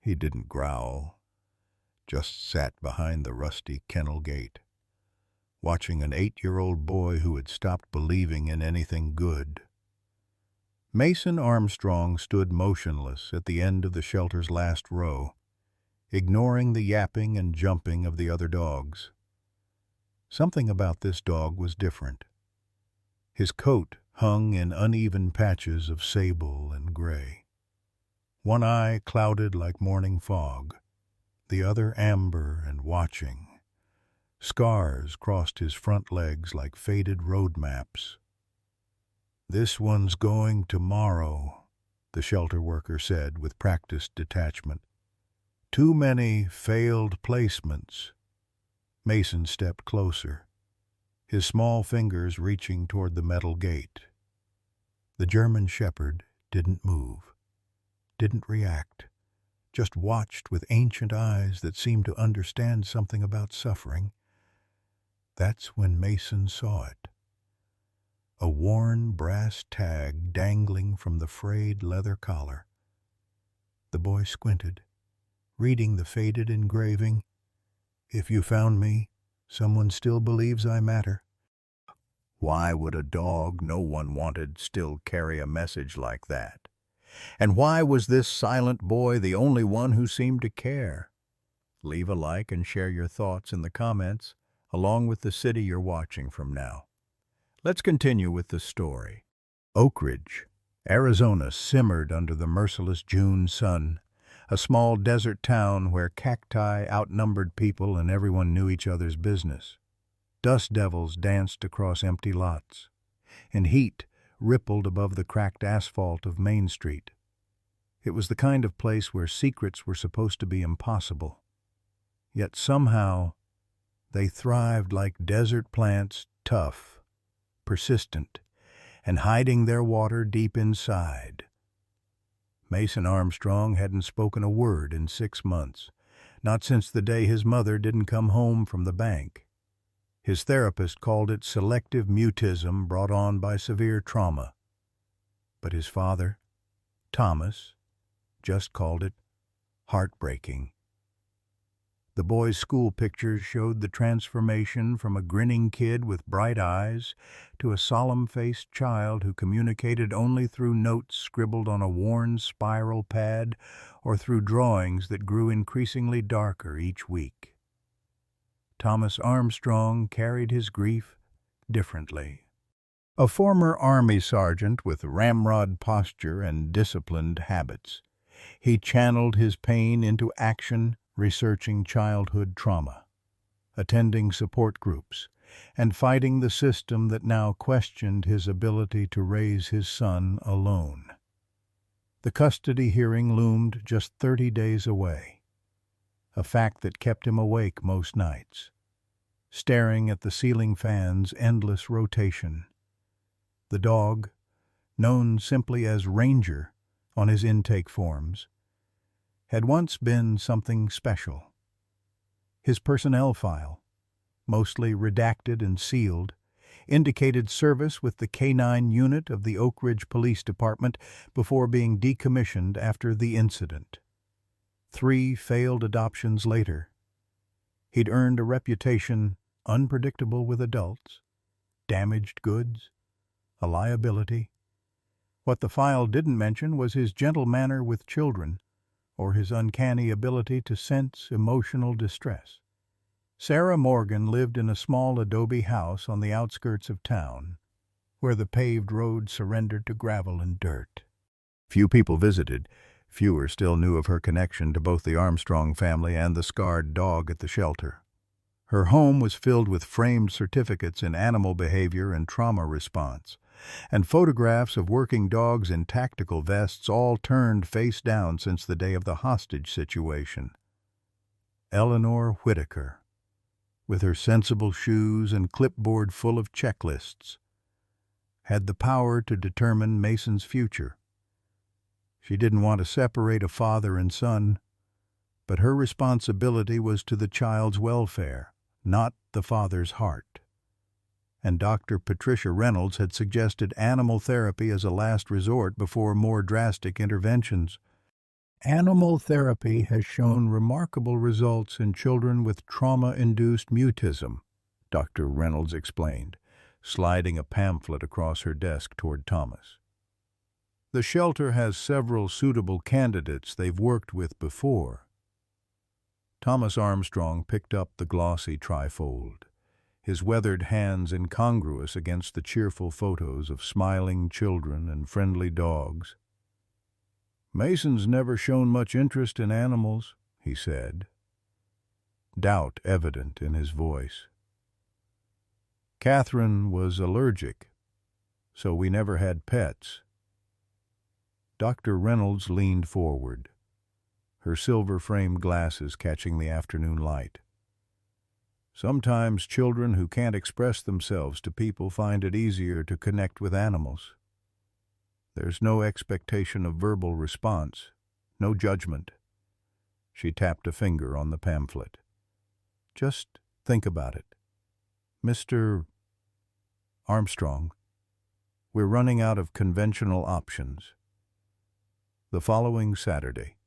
He didn't growl, just sat behind the rusty kennel gate, watching an 8-year-old boy who had stopped believing in anything good. Mason Armstrong stood motionless at the end of the shelter's last row, ignoring the yapping and jumping of the other dogs. Something about this dog was different. His coat hung in uneven patches of sable and gray. One eye clouded like morning fog, the other amber and watching. Scars crossed his front legs like faded road maps. "This one's going tomorrow," the shelter worker said with practiced detachment. "Too many failed placements." Mason stepped closer, his small fingers reaching toward the metal gate. The German shepherd didn't move, didn't react, just watched with ancient eyes that seemed to understand something about suffering. That's when Mason saw it. A worn brass tag dangling from the frayed leather collar. The boy squinted, reading the faded engraving, "If you found me, someone still believes I matter." Why would a dog no one wanted still carry a message like that? And why was this silent boy the only one who seemed to care? Leave a like and share your thoughts in the comments, along with the city you're watching from now. Let's continue with the story. Oak Ridge, Arizona simmered under the merciless June sun, a small desert town where cacti outnumbered people and everyone knew each other's business. Dust devils danced across empty lots, and heat rippled above the cracked asphalt of Main Street. It was the kind of place where secrets were supposed to be impossible. Yet somehow they thrived like desert plants, tough, persistent, and hiding their water deep inside. Mason Armstrong hadn't spoken a word in 6 months, not since the day his mother didn't come home from the bank. His therapist called it selective mutism brought on by severe trauma. But his father, Thomas, just called it heartbreaking. The boy's school pictures showed the transformation from a grinning kid with bright eyes to a solemn-faced child who communicated only through notes scribbled on a worn spiral pad or through drawings that grew increasingly darker each week. Thomas Armstrong carried his grief differently. A former Army sergeant with ramrod posture and disciplined habits, he channeled his pain into action, researching childhood trauma, attending support groups, and fighting the system that now questioned his ability to raise his son alone. The custody hearing loomed just 30 days away, a fact that kept him awake most nights, staring at the ceiling fan's endless rotation. The dog, known simply as Ranger on his intake forms, had once been something special. His personnel file, mostly redacted and sealed, indicated service with the K-9 unit of the Oak Ridge Police Department before being decommissioned after the incident. 3 failed adoptions later, he'd earned a reputation unpredictable with adults, damaged goods, a liability. What the file didn't mention was his gentle manner with children, or his uncanny ability to sense emotional distress. Sarah Morgan lived in a small adobe house on the outskirts of town, where the paved road surrendered to gravel and dirt. Few people visited. Fewer still knew of her connection to both the Armstrong family and the scarred dog at the shelter. Her home was filled with framed certificates in animal behavior and trauma response, and photographs of working dogs in tactical vests, all turned face down since the day of the hostage situation. Eleanor Whitaker, with her sensible shoes and clipboard full of checklists, had the power to determine Mason's future. She didn't want to separate a father and son, but her responsibility was to the child's welfare, not the father's heart. And Dr. Patricia Reynolds had suggested animal therapy as a last resort before more drastic interventions. Animal therapy has shown remarkable results in children with trauma-induced mutism, Dr. Reynolds explained, sliding a pamphlet across her desk toward Thomas. The shelter has several suitable candidates they've worked with before. Thomas Armstrong picked up the glossy trifold, his weathered hands incongruous against the cheerful photos of smiling children and friendly dogs. "Mason's never shown much interest in animals," he said, doubt evident in his voice. "Catherine was allergic, so we never had pets." Dr. Reynolds leaned forward, her silver-framed glasses catching the afternoon light. "Sometimes children who can't express themselves to people find it easier to connect with animals. There's no expectation of verbal response, no judgment." She tapped a finger on the pamphlet. "Just think about it. Mr. Armstrong, we're running out of conventional options." The following Saturday,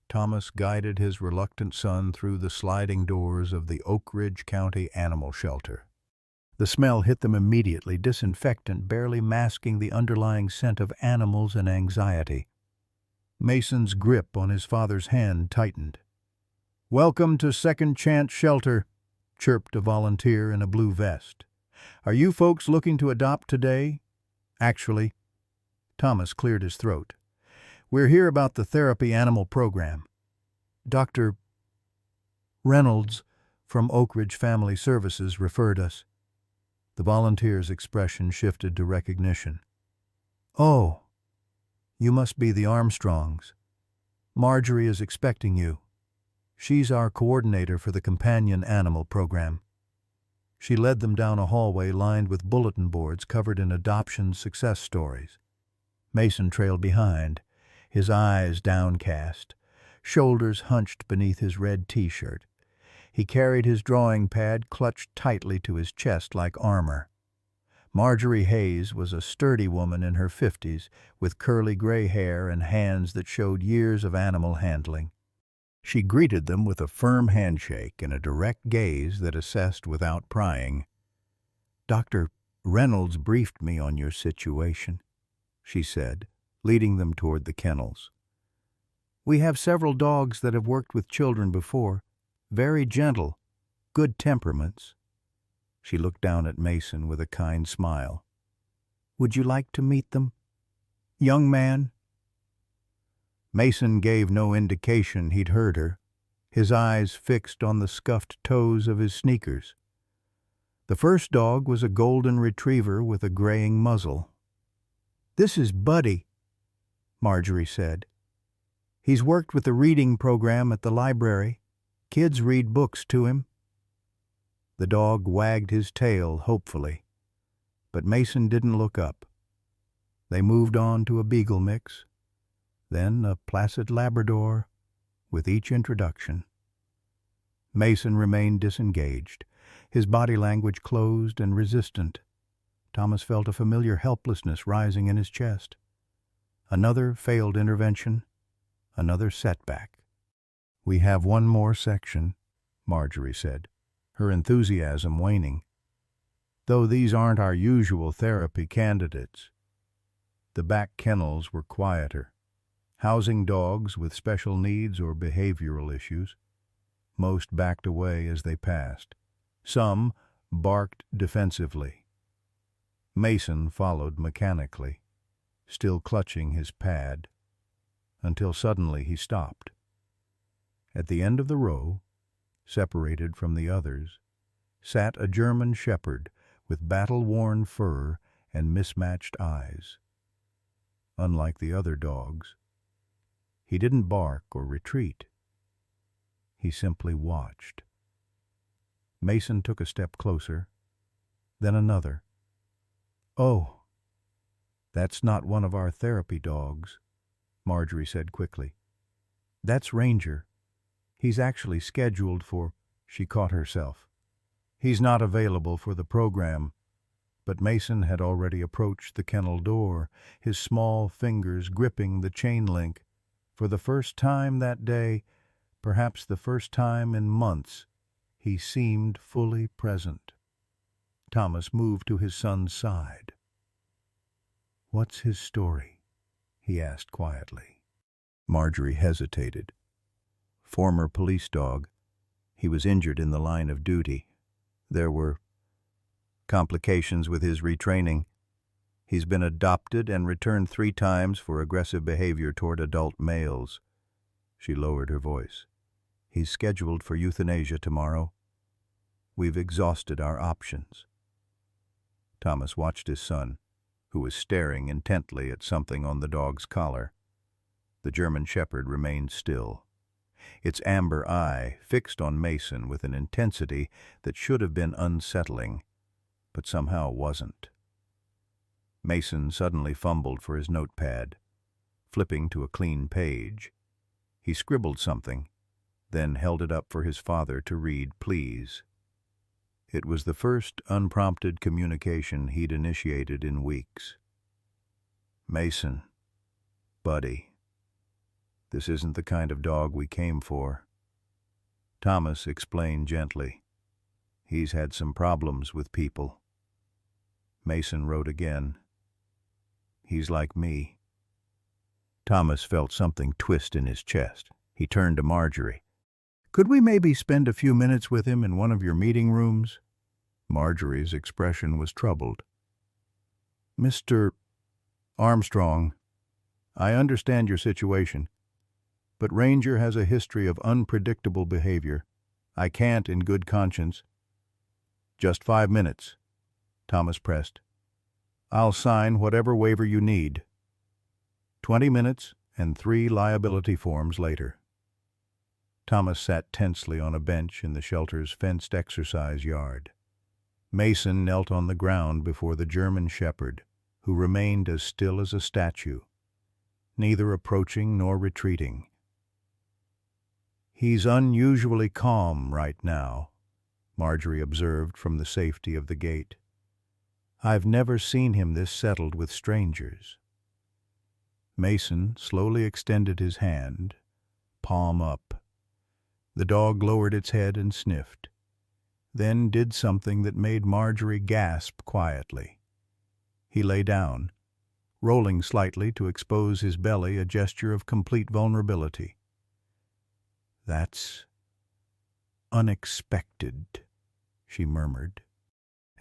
Thomas guided his reluctant son through the sliding doors of the Oak Ridge County Animal Shelter. The smell hit them immediately, disinfectant barely masking the underlying scent of animals and anxiety. Mason's grip on his father's hand tightened. "Welcome to Second Chance Shelter," chirped a volunteer in a blue vest. "Are you folks looking to adopt today?" "Actually," Thomas cleared his throat, "we're here about the therapy animal program. Dr. Reynolds from Oak Ridge Family Services referred us." The volunteer's expression shifted to recognition. "Oh, you must be the Armstrongs. Marjorie is expecting you. She's our coordinator for the companion animal program." She led them down a hallway lined with bulletin boards covered in adoption success stories. Mason trailed behind, his eyes downcast, shoulders hunched beneath his red T-shirt. He carried his drawing pad clutched tightly to his chest like armor. Marjorie Hayes was a sturdy woman in her 50s with curly gray hair and hands that showed years of animal handling. She greeted them with a firm handshake and a direct gaze that assessed without prying. "Dr. Reynolds briefed me on your situation," she said, leading them toward the kennels. "We have several dogs that have worked with children before. Very gentle, good temperaments." She looked down at Mason with a kind smile. "Would you like to meet them, young man?" Mason gave no indication he'd heard her, his eyes fixed on the scuffed toes of his sneakers. The first dog was a golden retriever with a graying muzzle. "This is Buddy," Marjorie said. "He's worked with the reading program at the library. Kids read books to him." The dog wagged his tail hopefully, but Mason didn't look up. They moved on to a beagle mix, then a placid Labrador with each introduction. Mason remained disengaged, his body language closed and resistant. Thomas felt a familiar helplessness rising in his chest. Another failed intervention, another setback. "We have one more section," Marjorie said, her enthusiasm waning. "Though these aren't our usual therapy candidates." The back kennels were quieter, housing dogs with special needs or behavioral issues. Most backed away as they passed. Some barked defensively. Mason followed mechanically, still clutching his pad, until suddenly he stopped. At the end of the row, separated from the others, sat a German shepherd with battle-worn fur and mismatched eyes. Unlike the other dogs, he didn't bark or retreat. He simply watched. Mason took a step closer, then another. "Oh, that's not one of our therapy dogs," Marjorie said quickly. "That's Ranger. He's actually scheduled for—" She caught herself. "He's not available for the program." But Mason had already approached the kennel door, his small fingers gripping the chain link. For the first time that day, perhaps the first time in months, he seemed fully present. Thomas moved to his son's side. "What's his story?" he asked quietly. Marjorie hesitated. "Former police dog. He was injured in the line of duty. There were complications with his retraining. He's been adopted and returned 3 times for aggressive behavior toward adult males." She lowered her voice. "He's scheduled for euthanasia tomorrow. We've exhausted our options." Thomas watched his son, who was staring intently at something on the dog's collar. The German Shepherd remained still, its amber eye fixed on Mason with an intensity that should have been unsettling, but somehow wasn't. Mason suddenly fumbled for his notepad, flipping to a clean page. He scribbled something, then held it up for his father to read, "Please." It was the first unprompted communication he'd initiated in weeks. "Mason, buddy, this isn't the kind of dog we came for." Thomas explained gently. "He's had some problems with people." Mason wrote again. "He's like me." Thomas felt something twist in his chest. He turned to Marjorie. "Could we maybe spend a few minutes with him in one of your meeting rooms?" Marjorie's expression was troubled. "Mr. Armstrong, I understand your situation, but Ranger has a history of unpredictable behavior. I can't, in good conscience—" "Just 5 minutes," Thomas pressed. "I'll sign whatever waiver you need." 20 minutes and 3 liability forms later. Thomas sat tensely on a bench in the shelter's fenced exercise yard. Mason knelt on the ground before the German Shepherd, who remained as still as a statue, neither approaching nor retreating. "He's unusually calm right now," Marjorie observed from the safety of the gate. "I've never seen him this settled with strangers." Mason slowly extended his hand, palm up. The dog lowered its head and sniffed, then did something that made Marjorie gasp quietly. He lay down, rolling slightly to expose his belly, a gesture of complete vulnerability. "That's unexpected," she murmured,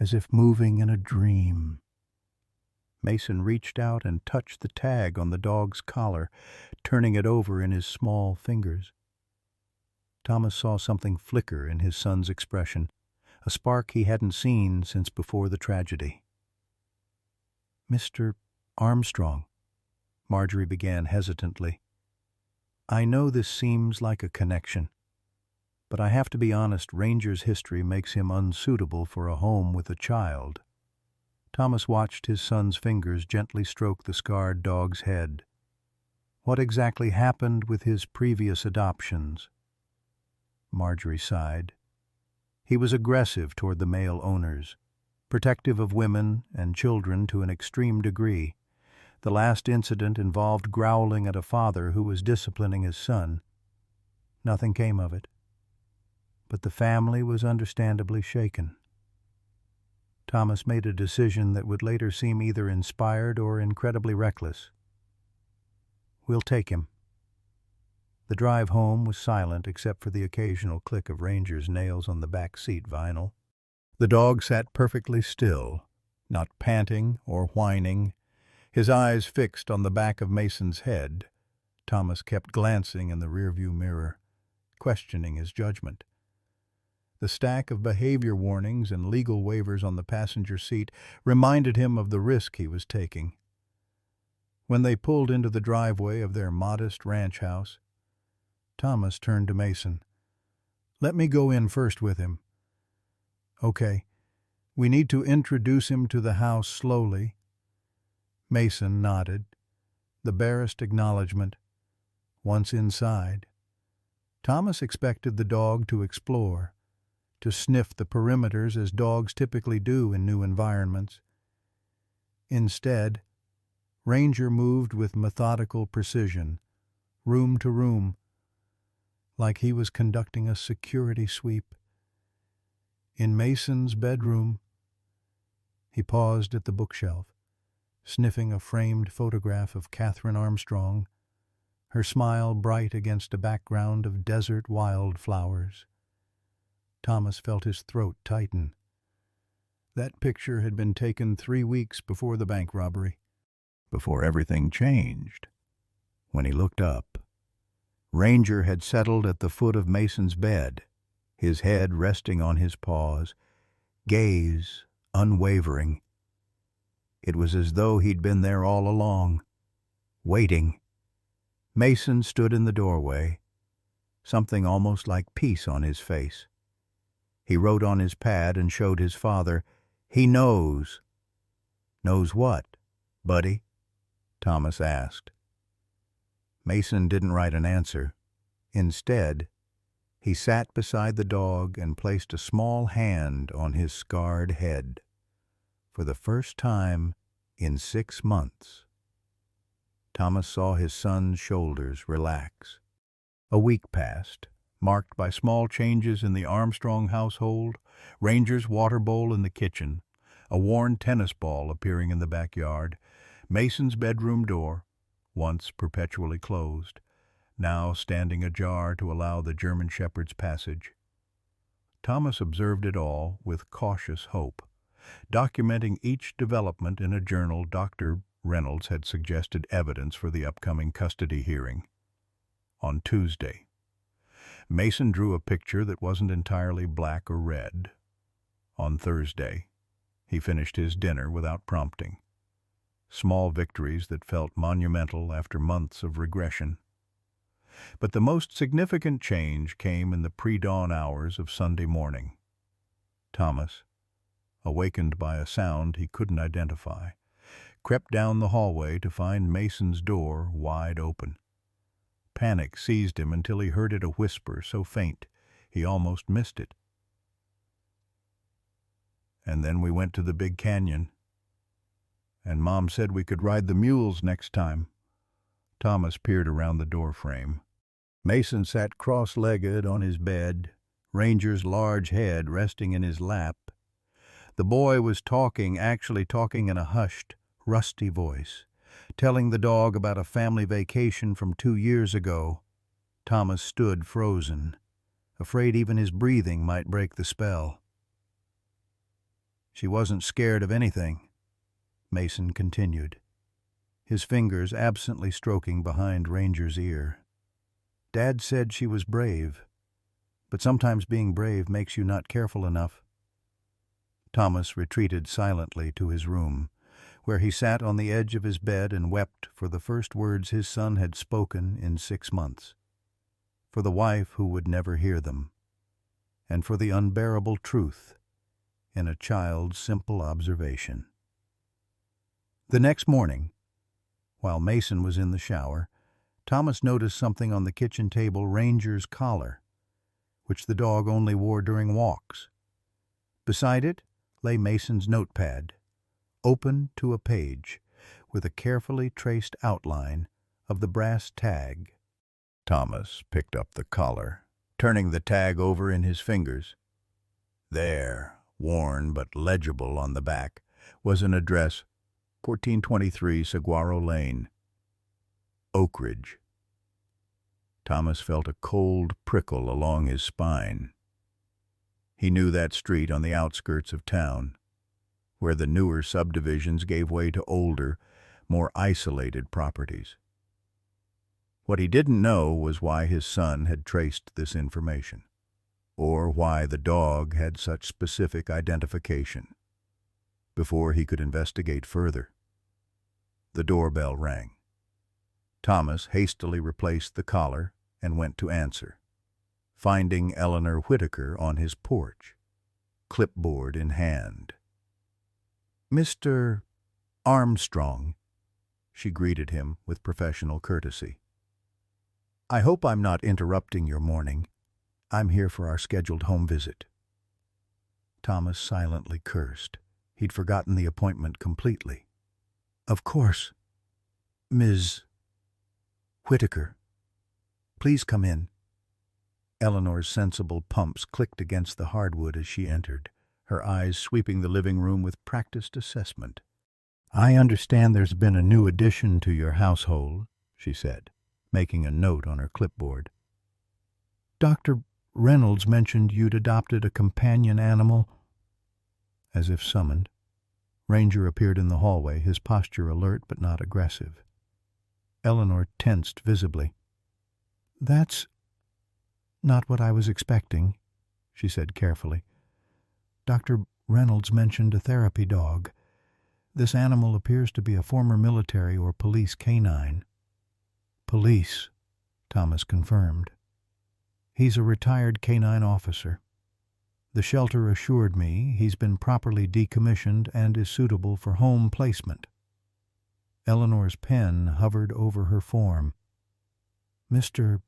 as if moving in a dream. Mason reached out and touched the tag on the dog's collar, turning it over in his small fingers. Thomas saw something flicker in his son's expression, a spark he hadn't seen since before the tragedy. "Mr. Armstrong," Marjorie began hesitantly, "I know this seems like a connection, but I have to be honest, Ranger's history makes him unsuitable for a home with a child." Thomas watched his son's fingers gently stroke the scarred dog's head. "What exactly happened with his previous adoptions?" Marjorie sighed. "He was aggressive toward the male owners, protective of women and children to an extreme degree. The last incident involved growling at a father who was disciplining his son. Nothing came of it, but the family was understandably shaken. Thomas made a decision that would later seem either inspired or incredibly reckless. We'll take him." The drive home was silent except for the occasional click of Ranger's nails on the back seat vinyl. The dog sat perfectly still, not panting or whining, his eyes fixed on the back of Mason's head. Thomas kept glancing in the rearview mirror, questioning his judgment. The stack of behavior warnings and legal waivers on the passenger seat reminded him of the risk he was taking. When they pulled into the driveway of their modest ranch house, Thomas turned to Mason. "Let me go in first with him." "Okay. We need to introduce him to the house slowly." Mason nodded, the barest acknowledgement. Once inside, Thomas expected the dog to explore, to sniff the perimeters as dogs typically do in new environments. Instead, Ranger moved with methodical precision, room to room, like he was conducting a security sweep. In Mason's bedroom, he paused at the bookshelf, sniffing a framed photograph of Catherine Armstrong, her smile bright against a background of desert wildflowers. Thomas felt his throat tighten. That picture had been taken 3 weeks before the bank robbery, before everything changed. When he looked up, Ranger had settled at the foot of Mason's bed, his head resting on his paws, gaze unwavering. It was as though he'd been there all along, waiting. Mason stood in the doorway, something almost like peace on his face. He wrote on his pad and showed his father. "He knows." "Knows what, buddy?" Thomas asked. Mason didn't write an answer. Instead, he sat beside the dog and placed a small hand on his scarred head. For the first time in 6 months, Thomas saw his son's shoulders relax. A week passed, marked by small changes in the Armstrong household, Ranger's water bowl in the kitchen, a worn tennis ball appearing in the backyard, Mason's bedroom door, once perpetually closed, now standing ajar to allow the German shepherd's passage. Thomas observed it all with cautious hope, documenting each development in a journal Dr. Reynolds had suggested evidence for the upcoming custody hearing. On Tuesday, Mason drew a picture that wasn't entirely black or red. On Thursday, he finished his dinner without prompting. Small victories that felt monumental after months of regression. But the most significant change came in the pre-dawn hours of Sunday morning. Thomas, awakened by a sound he couldn't identify, crept down the hallway to find Mason's door wide open. Panic seized him until he heard it a whisper so faint he almost missed it. "And then we went to the big canyon. And Mom said we could ride the mules next time." Thomas peered around the doorframe. Mason sat cross-legged on his bed, Ranger's large head resting in his lap. The boy was actually talking in a hushed, rusty voice, telling the dog about a family vacation from 2 years ago. Thomas stood frozen, afraid even his breathing might break the spell. "She wasn't scared of anything," Mason continued, his fingers absently stroking behind Ranger's ear. "Dad said she was brave, but sometimes being brave makes you not careful enough." Thomas retreated silently to his room, where he sat on the edge of his bed and wept for the first words his son had spoken in 6 months, for the wife who would never hear them, and for the unbearable truth in a child's simple observation. The next morning, while Mason was in the shower, Thomas noticed something on the kitchen table, Ranger's collar, which the dog only wore during walks. Beside it lay Mason's notepad, open to a page, with a carefully traced outline of the brass tag. Thomas picked up the collar, turning the tag over in his fingers. There, worn but legible on the back, was an address, 1423 Saguaro Lane, Oak Ridge. Thomas felt a cold prickle along his spine. He knew that street on the outskirts of town, where the newer subdivisions gave way to older, more isolated properties. What he didn't know was why his son had traced this information, or why the dog had such specific identification. Before he could investigate further, the doorbell rang. Thomas hastily replaced the collar and went to answer, finding Eleanor Whitaker on his porch, clipboard in hand. "Mr. Armstrong," she greeted him with professional courtesy. "I hope I'm not interrupting your morning. I'm here for our scheduled home visit." Thomas silently cursed. He'd forgotten the appointment completely. "Of course, Ms. Whitaker," Please come in." Eleanor's sensible pumps clicked against the hardwood as she entered, her eyes sweeping the living room with practiced assessment. "I understand there's been a new addition to your household," she said, making a note on her clipboard. "Dr. Reynolds mentioned you'd adopted a companion animal." As if summoned, Ranger appeared in the hallway, his posture alert but not aggressive. Eleanor tensed visibly. "That's not what I was expecting," she said carefully. "Dr. Reynolds mentioned a therapy dog. This animal appears to be a former military or police canine." "Police," Thomas confirmed. "He's a retired canine officer. The shelter assured me he's been properly decommissioned and is suitable for home placement." Eleanor's pen hovered over her form. "Mr.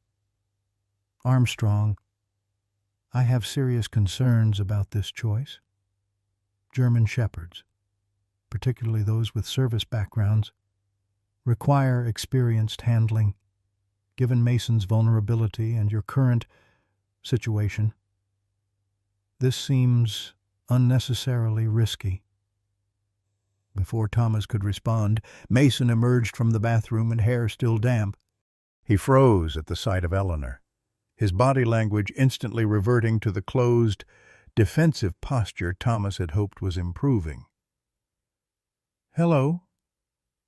Armstrong, I have serious concerns about this choice. German Shepherds, particularly those with service backgrounds, require experienced handling. Given Mason's vulnerability and your current situation, this seems unnecessarily risky." Before Thomas could respond, Mason emerged from the bathroom and hair still damp. He froze at the sight of Eleanor, his body language instantly reverting to the closed, defensive posture Thomas had hoped was improving. "Hello,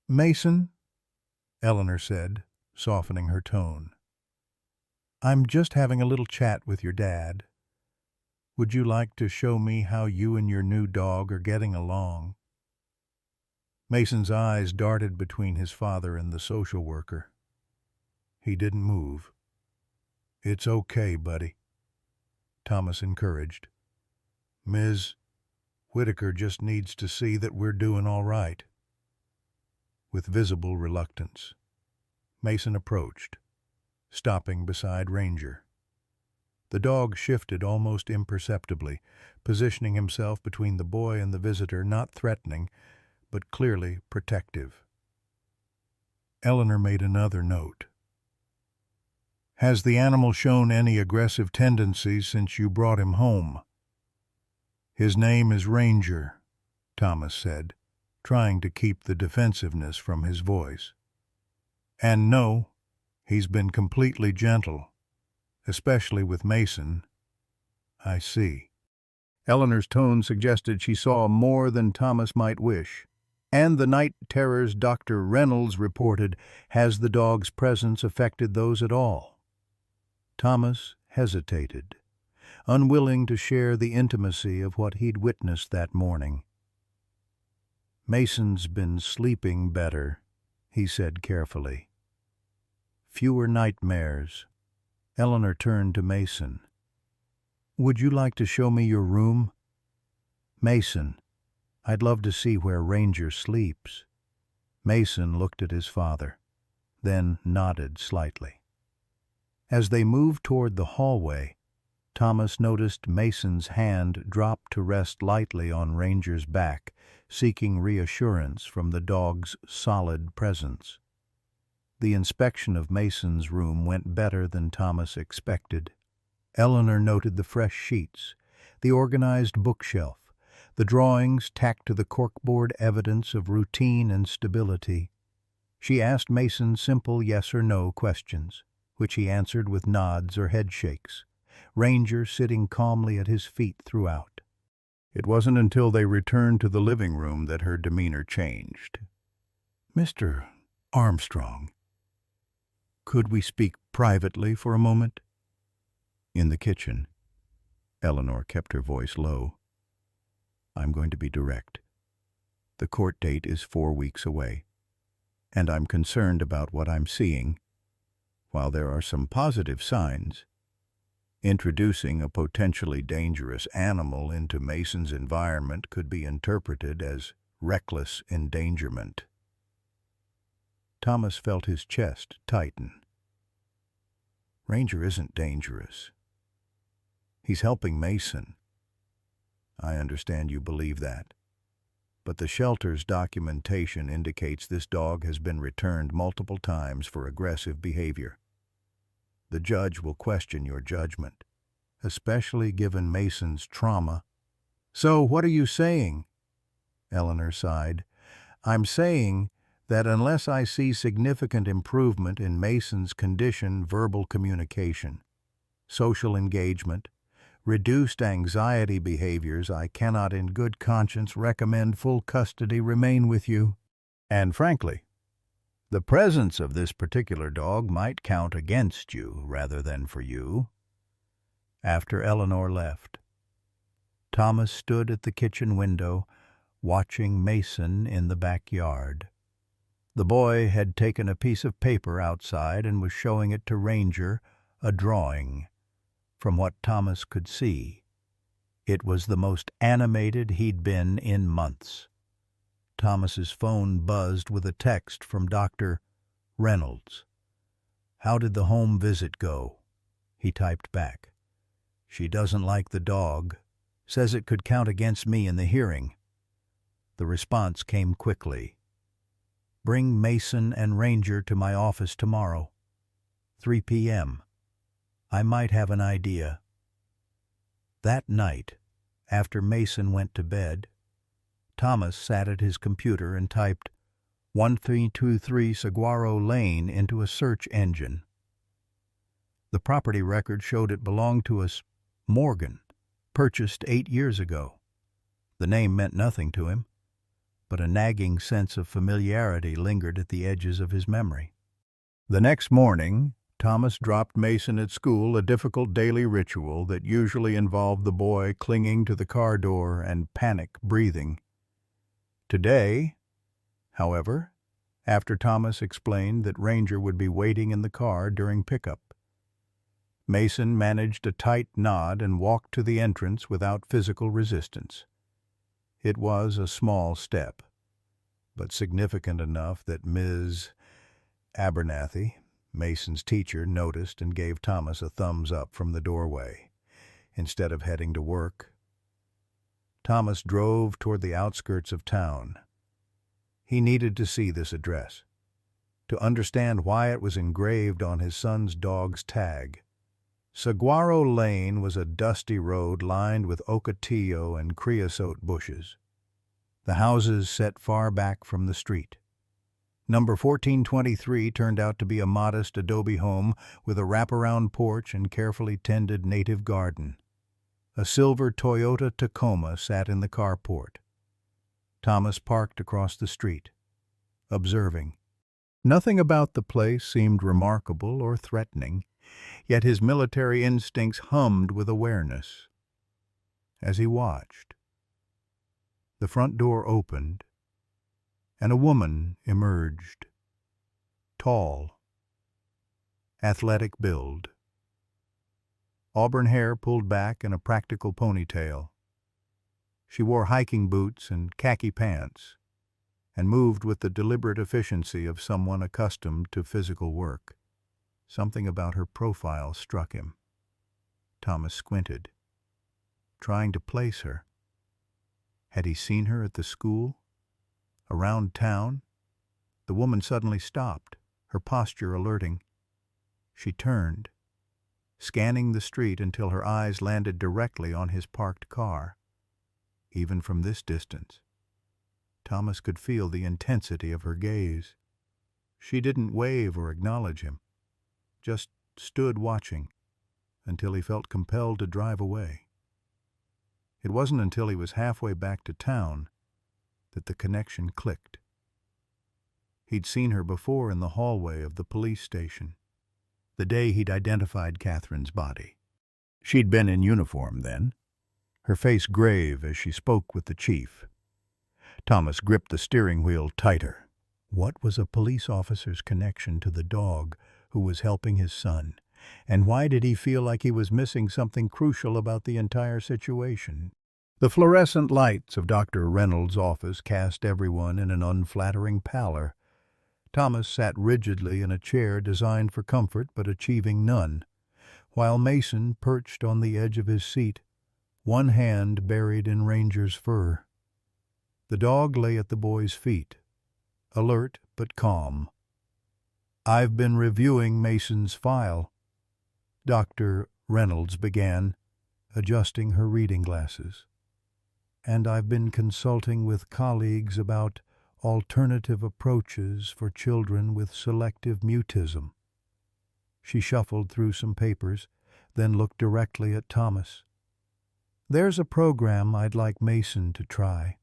Mason," Eleanor said, softening her tone. "I'm just having a little chat with your dad. Would you like to show me how you and your new dog are getting along?" Mason's eyes darted between his father and the social worker. He didn't move. "It's okay, buddy," Thomas encouraged. "Ms. Whitaker just needs to see that we're doing all right." With visible reluctance, Mason approached, stopping beside Ranger. The dog shifted almost imperceptibly, positioning himself between the boy and the visitor, not threatening, but clearly protective. Eleanor made another note. "Has the animal shown any aggressive tendencies since you brought him home?" "His name is Ranger," Thomas said, trying to keep the defensiveness from his voice. "And no, he's been completely gentle, especially with Mason." "I see." Eleanor's tone suggested she saw more than Thomas might wish. "And the night terrors Dr. Reynolds reported, has the dog's presence affected those at all?" Thomas hesitated, unwilling to share the intimacy of what he'd witnessed that morning. "Mason's been sleeping better," he said carefully. "Fewer nightmares." Eleanor turned to Mason. "Would you like to show me your room?" "Mason, I'd love to see where Ranger sleeps." Mason looked at his father, then nodded slightly. As they moved toward the hallway, Thomas noticed Mason's hand drop to rest lightly on Ranger's back, seeking reassurance from the dog's solid presence. The inspection of Mason's room went better than Thomas expected. Eleanor noted the fresh sheets, the organized bookshelf, the drawings tacked to the corkboard, evidence of routine and stability. She asked Mason simple yes or no questions, which he answered with nods or head shakes, Ranger sitting calmly at his feet throughout. It wasn't until they returned to the living room that her demeanor changed. "Mr. Armstrong, could we speak privately for a moment?" In the kitchen, Eleanor kept her voice low. "I'm going to be direct. The court date is 4 weeks away, and I'm concerned about what I'm seeing. While there are some positive signs, introducing a potentially dangerous animal into Mason's environment could be interpreted as reckless endangerment." Thomas felt his chest tighten. "Ranger isn't dangerous. He's helping Mason. I understand you believe that. But the shelter's documentation indicates this dog has been returned multiple times for aggressive behavior. The judge will question your judgment, especially given Mason's trauma. So what are you saying? Eleanor sighed. I'm saying that unless I see significant improvement in Mason's condition, verbal communication, social engagement, reduced anxiety behaviors, I cannot in good conscience recommend full custody remain with you. And frankly, the presence of this particular dog might count against you rather than for you. After Eleanor left, Thomas stood at the kitchen window, watching Mason in the backyard. The boy had taken a piece of paper outside and was showing it to Ranger, a drawing. From what Thomas could see, it was the most animated he'd been in months. Thomas's phone buzzed with a text from Dr. Reynolds. "How did the home visit go?" He typed back. "She doesn't like the dog. Says it could count against me in the hearing." The response came quickly. "Bring Mason and Ranger to my office tomorrow, 3 p.m. I might have an idea." That night, after Mason went to bed, Thomas sat at his computer and typed 1323 Saguaro Lane into a search engine. The property record showed it belonged to a Morgan, purchased 8 years ago. The name meant nothing to him, but a nagging sense of familiarity lingered at the edges of his memory. The next morning, Thomas dropped Mason at school, a difficult daily ritual that usually involved the boy clinging to the car door and panic breathing. Today, however, after Thomas explained that Ranger would be waiting in the car during pickup, Mason managed a tight nod and walked to the entrance without physical resistance. It was a small step, but significant enough that Ms. Abernathy, Mason's teacher, noticed and gave Thomas a thumbs up from the doorway. Instead of heading to work, Thomas drove toward the outskirts of town. He needed to see this address, to understand why it was engraved on his son's dog's tag. Saguaro Lane was a dusty road lined with ocotillo and creosote bushes. The houses set far back from the street. Number 1423 turned out to be a modest adobe home with a wraparound porch and carefully tended native garden. A silver Toyota Tacoma sat in the carport. Thomas parked across the street, observing. Nothing about the place seemed remarkable or threatening, yet his military instincts hummed with awareness. As he watched, the front door opened, and a woman emerged, tall, athletic build, auburn hair pulled back in a practical ponytail. She wore hiking boots and khaki pants, and moved with the deliberate efficiency of someone accustomed to physical work. Something about her profile struck him. Thomas squinted, trying to place her. Had he seen her at the school? Around town? The woman suddenly stopped, her posture alerting. She turned, scanning the street until her eyes landed directly on his parked car. Even from this distance, Thomas could feel the intensity of her gaze. She didn't wave or acknowledge him, just stood watching until he felt compelled to drive away. It wasn't until he was halfway back to town that the connection clicked. He'd seen her before in the hallway of the police station, the day he'd identified Catherine's body. She'd been in uniform then, her face grave as she spoke with the chief. Thomas gripped the steering wheel tighter. What was a police officer's connection to the dog who was helping his son? And why did he feel like he was missing something crucial about the entire situation? The fluorescent lights of Dr. Reynolds' office cast everyone in an unflattering pallor. Thomas sat rigidly in a chair designed for comfort but achieving none, while Mason perched on the edge of his seat, one hand buried in Ranger's fur. The dog lay at the boy's feet, alert but calm. "I've been reviewing Mason's file," Dr. Reynolds began, adjusting her reading glasses. "And I've been consulting with colleagues about alternative approaches for children with selective mutism." She shuffled through some papers, then looked directly at Thomas. "There's a program I'd like Mason to try.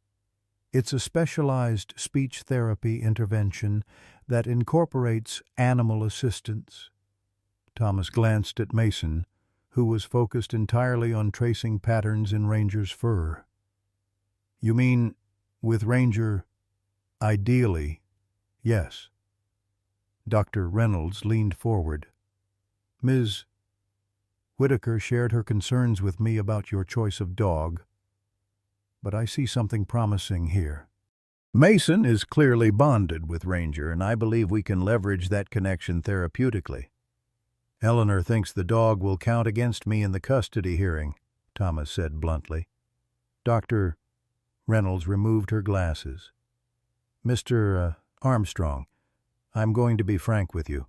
It's a specialized speech therapy intervention that incorporates animal assistance." Thomas glanced at Mason, who was focused entirely on tracing patterns in Ranger's fur. "You mean, with Ranger, ideally, yes." Dr. Reynolds leaned forward. "Ms. Whitaker shared her concerns with me about your choice of dog, but I see something promising here. Mason is clearly bonded with Ranger, and I believe we can leverage that connection therapeutically. Eleanor thinks the dog will count against me in the custody hearing," Thomas said bluntly. Dr. Reynolds removed her glasses. "Mr. Armstrong, I'm going to be frank with you.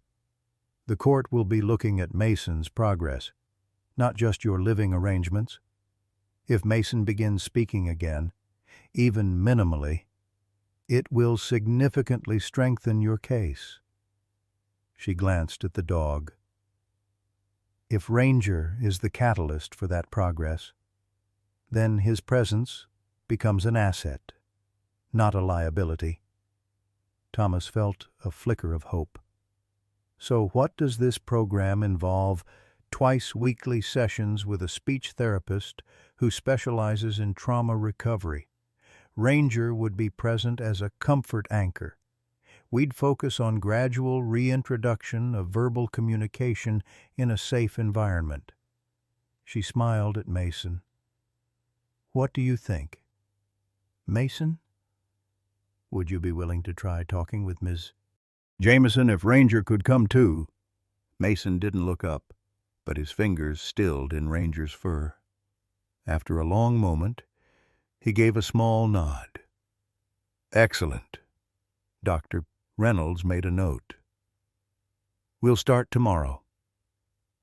The court will be looking at Mason's progress, not just your living arrangements. If Mason begins speaking again, even minimally, it will significantly strengthen your case." She glanced at the dog. "If Ranger is the catalyst for that progress, then his presence becomes an asset, not a liability." Thomas felt a flicker of hope. "So what does this program involve? Twice-weekly sessions with a speech therapist who specializes in trauma recovery. Ranger would be present as a comfort anchor. We'd focus on gradual reintroduction of verbal communication in a safe environment." She smiled at Mason. "What do you think? Mason? Would you be willing to try talking with Ms. Jameson if Ranger could come too?" Mason didn't look up, but his fingers stilled in Ranger's fur. After a long moment, he gave a small nod. "Excellent." Dr. Reynolds made a note. "We'll start tomorrow."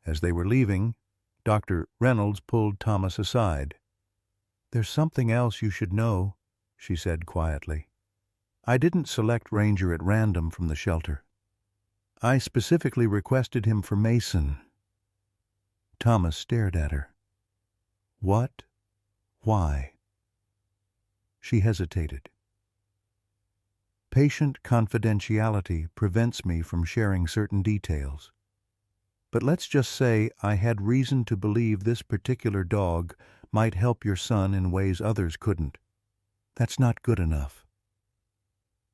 As they were leaving, Dr. Reynolds pulled Thomas aside. "There's something else you should know," she said quietly. "I didn't select Ranger at random from the shelter. I specifically requested him for Mason." Thomas stared at her. "What? Why?" She hesitated. "Patient confidentiality prevents me from sharing certain details. But let's just say I had reason to believe this particular dog might help your son in ways others couldn't. That's not good enough."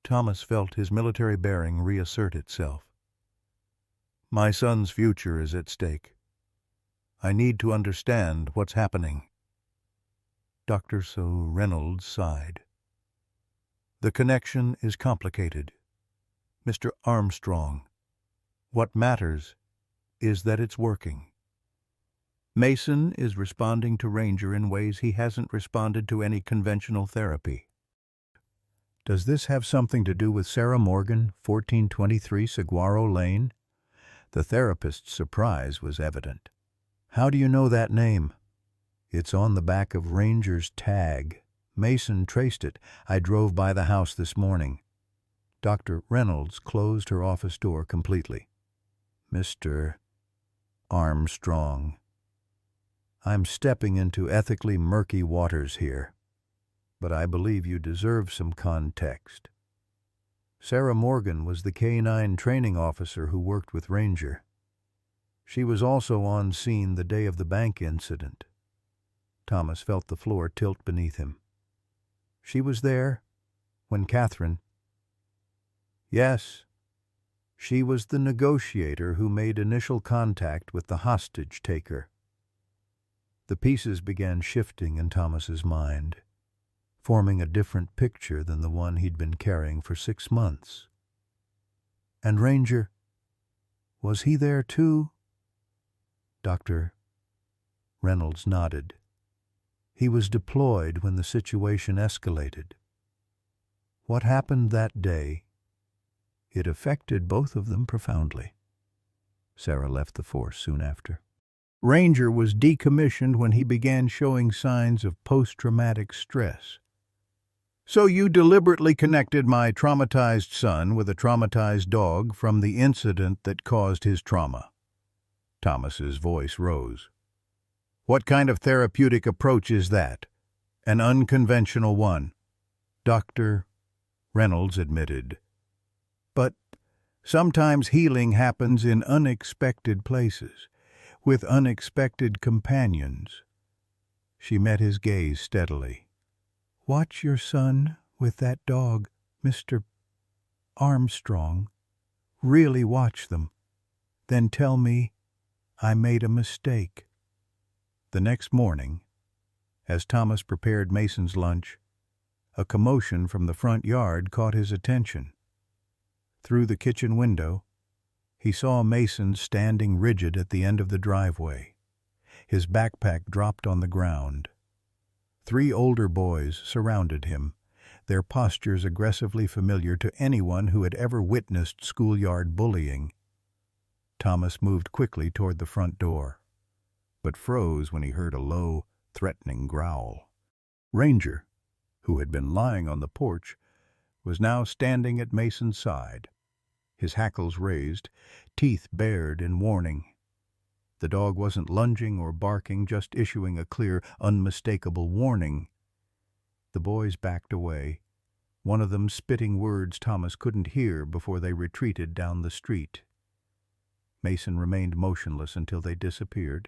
Thomas felt his military bearing reassert itself. "My son's future is at stake. I need to understand what's happening." Dr. Reynolds sighed. "The connection is complicated. Mr. Armstrong, what matters is that it's working. Mason is responding to Ranger in ways he hasn't responded to any conventional therapy." "Does this have something to do with Sarah Morgan, 1423 Saguaro Lane?" The therapist's surprise was evident. "How do you know that name?" "It's on the back of Ranger's tag. Mason traced it. I drove by the house this morning." Dr. Reynolds closed her office door completely. "Mr. Armstrong, I'm stepping into ethically murky waters here, but I believe you deserve some context. Sarah Morgan was the K-9 training officer who worked with Ranger. She was also on scene the day of the bank incident." Thomas felt the floor tilt beneath him. "She was there when Catherine—" "Yes, she was the negotiator who made initial contact with the hostage-taker." The pieces began shifting in Thomas's mind, forming a different picture than the one he'd been carrying for 6 months. "And Ranger, was he there too?" Dr. Reynolds nodded. "He was deployed when the situation escalated. What happened that day? It affected both of them profoundly." Sarah left the force soon after. Ranger was decommissioned when he began showing signs of post-traumatic stress. So you deliberately connected my traumatized son with a traumatized dog from the incident that caused his trauma. Thomas's voice rose. What kind of therapeutic approach is that? An unconventional one, Dr. Reynolds admitted. But sometimes healing happens in unexpected places, with unexpected companions. She met his gaze steadily. Watch your son with that dog, Mr. Armstrong. Really watch them. Then tell me I made a mistake. The next morning, as Thomas prepared Mason's lunch, a commotion from the front yard caught his attention. Through the kitchen window, he saw Mason standing rigid at the end of the driveway. His backpack dropped on the ground. 3 older boys surrounded him, their postures aggressively familiar to anyone who had ever witnessed schoolyard bullying. Thomas moved quickly toward the front door, but froze when he heard a low, threatening growl. Ranger, who had been lying on the porch, was now standing at Mason's side, his hackles raised, teeth bared in warning. The dog wasn't lunging or barking, just issuing a clear, unmistakable warning. The boys backed away, one of them spitting words Thomas couldn't hear before they retreated down the street. Mason remained motionless until they disappeared,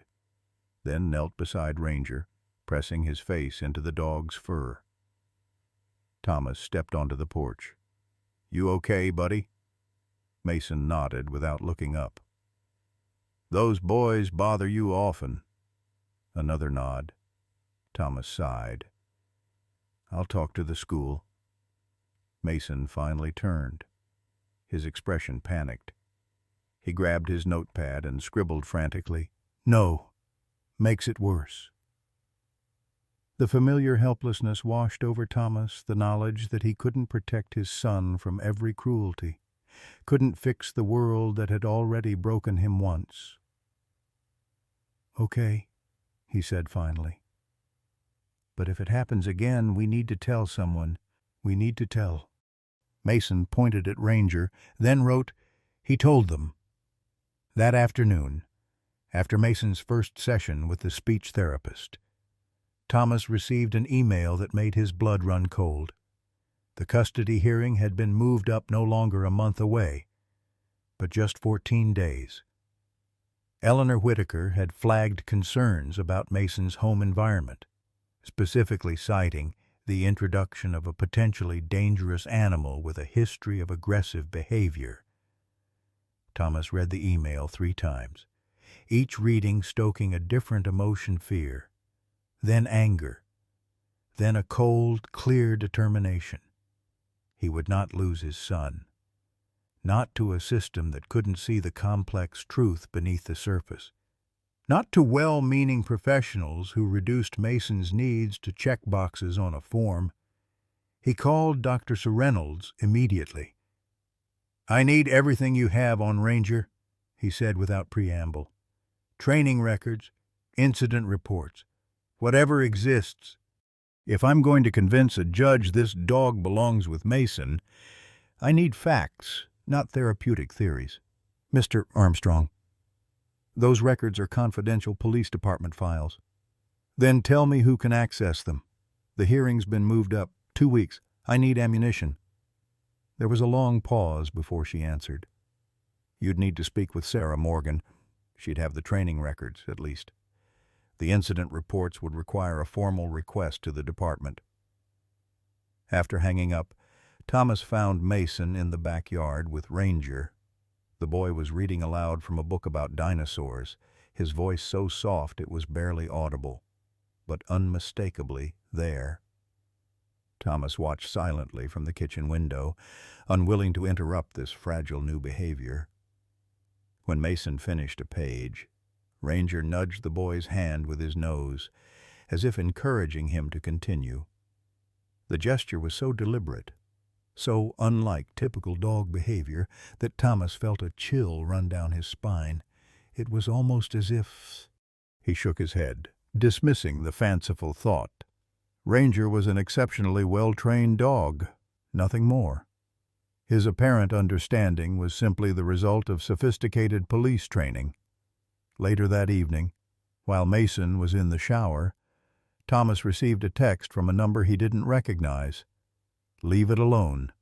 then knelt beside Ranger, pressing his face into the dog's fur. Thomas stepped onto the porch. You okay, buddy? Mason nodded without looking up. Those boys bother you often. Another nod. Thomas sighed. I'll talk to the school. Mason finally turned. His expression panicked. He grabbed his notepad and scribbled frantically. No. Makes it worse. The familiar helplessness washed over Thomas, the knowledge that he couldn't protect his son from every cruelty, couldn't fix the world that had already broken him once. Okay, he said finally. But if it happens again, we need to tell someone. We need to tell. Mason pointed at Ranger, then wrote, He told them. That afternoon, after Mason's first session with the speech therapist, Thomas received an email that made his blood run cold. The custody hearing had been moved up no longer a month away, but just 14 days. Eleanor Whitaker had flagged concerns about Mason's home environment, specifically citing the introduction of a potentially dangerous animal with a history of aggressive behavior. Thomas read the email 3 times, each reading stoking a different emotion: fear, then anger, then a cold, clear determination. He would not lose his son. Not to a system that couldn't see the complex truth beneath the surface. Not to well-meaning professionals who reduced Mason's needs to checkboxes on a form. He called Dr. Reynolds immediately. I need everything you have on Ranger, he said without preamble. Training records, incident reports, whatever exists. If I'm going to convince a judge this dog belongs with Mason, I need facts, not therapeutic theories. Mr. Armstrong, those records are confidential police department files. Then tell me who can access them. The hearing's been moved up 2 weeks. I need ammunition. There was a long pause before she answered. You'd need to speak with Sarah Morgan. She'd have the training records, at least. The incident reports would require a formal request to the department. After hanging up, Thomas found Mason in the backyard with Ranger. The boy was reading aloud from a book about dinosaurs, his voice so soft it was barely audible, but unmistakably there. Thomas watched silently from the kitchen window, unwilling to interrupt this fragile new behavior. When Mason finished a page, Ranger nudged the boy's hand with his nose, as if encouraging him to continue. The gesture was so deliberate, so unlike typical dog behavior, that Thomas felt a chill run down his spine. It was almost as if He shook his head, dismissing the fanciful thought. Ranger was an exceptionally well-trained dog, nothing more. His apparent understanding was simply the result of sophisticated police training. Later that evening, while Mason was in the shower, Thomas received a text from a number he didn't recognize. "Leave it alone.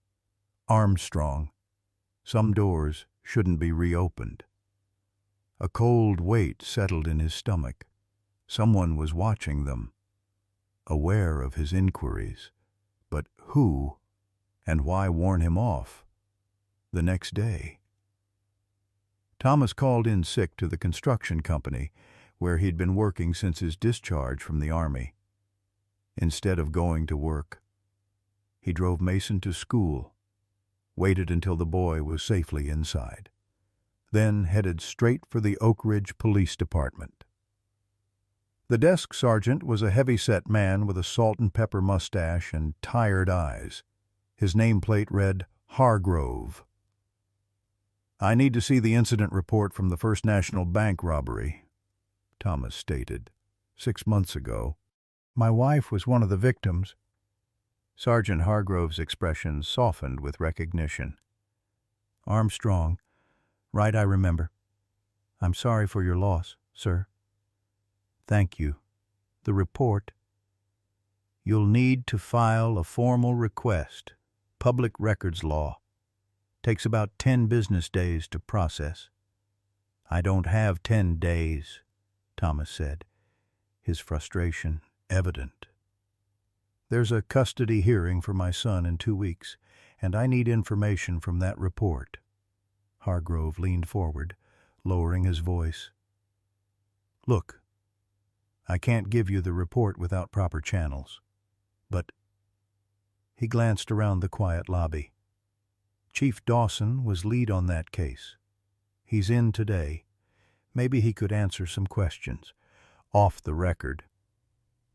Armstrong. Some doors shouldn't be reopened." A cold weight settled in his stomach. Someone was watching them, aware of his inquiries. But who and why warn him off? The next day, Thomas called in sick to the construction company where he'd been working since his discharge from the Army. Instead of going to work, he drove Mason to school, waited until the boy was safely inside, then headed straight for the Oak Ridge Police Department. The desk sergeant was a heavy-set man with a salt-and-pepper mustache and tired eyes. His nameplate read, Hargrove. "I need to see the incident report from the First National Bank robbery," Thomas stated. "6 months ago. My wife was one of the victims." Sergeant Hargrove's expression softened with recognition. "Armstrong. Right, I remember. I'm sorry for your loss, sir." "Thank you. The report. You'll need to file a formal request. Public records law. Takes about 10 business days to process." "I don't have 10 days," Thomas said, his frustration evident. "There's a custody hearing for my son in 2 weeks, and I need information from that report." Hargrove leaned forward, lowering his voice. "Look, I can't give you the report without proper channels, but—" He glanced around the quiet lobby. "Chief Dawson was lead on that case. He's in today. Maybe he could answer some questions. Off the record."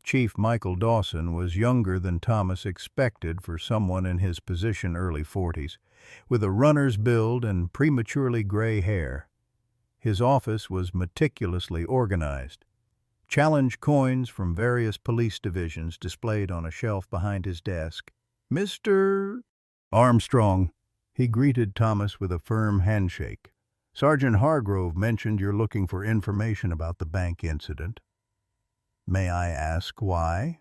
Chief Michael Dawson was younger than Thomas expected for someone in his position, early 40s, with a runner's build and prematurely gray hair. His office was meticulously organized. Challenge coins from various police divisions displayed on a shelf behind his desk. "Mr. Armstrong," he greeted Thomas with a firm handshake. "Sergeant Hargrove mentioned you're looking for information about the bank incident. May I ask why?"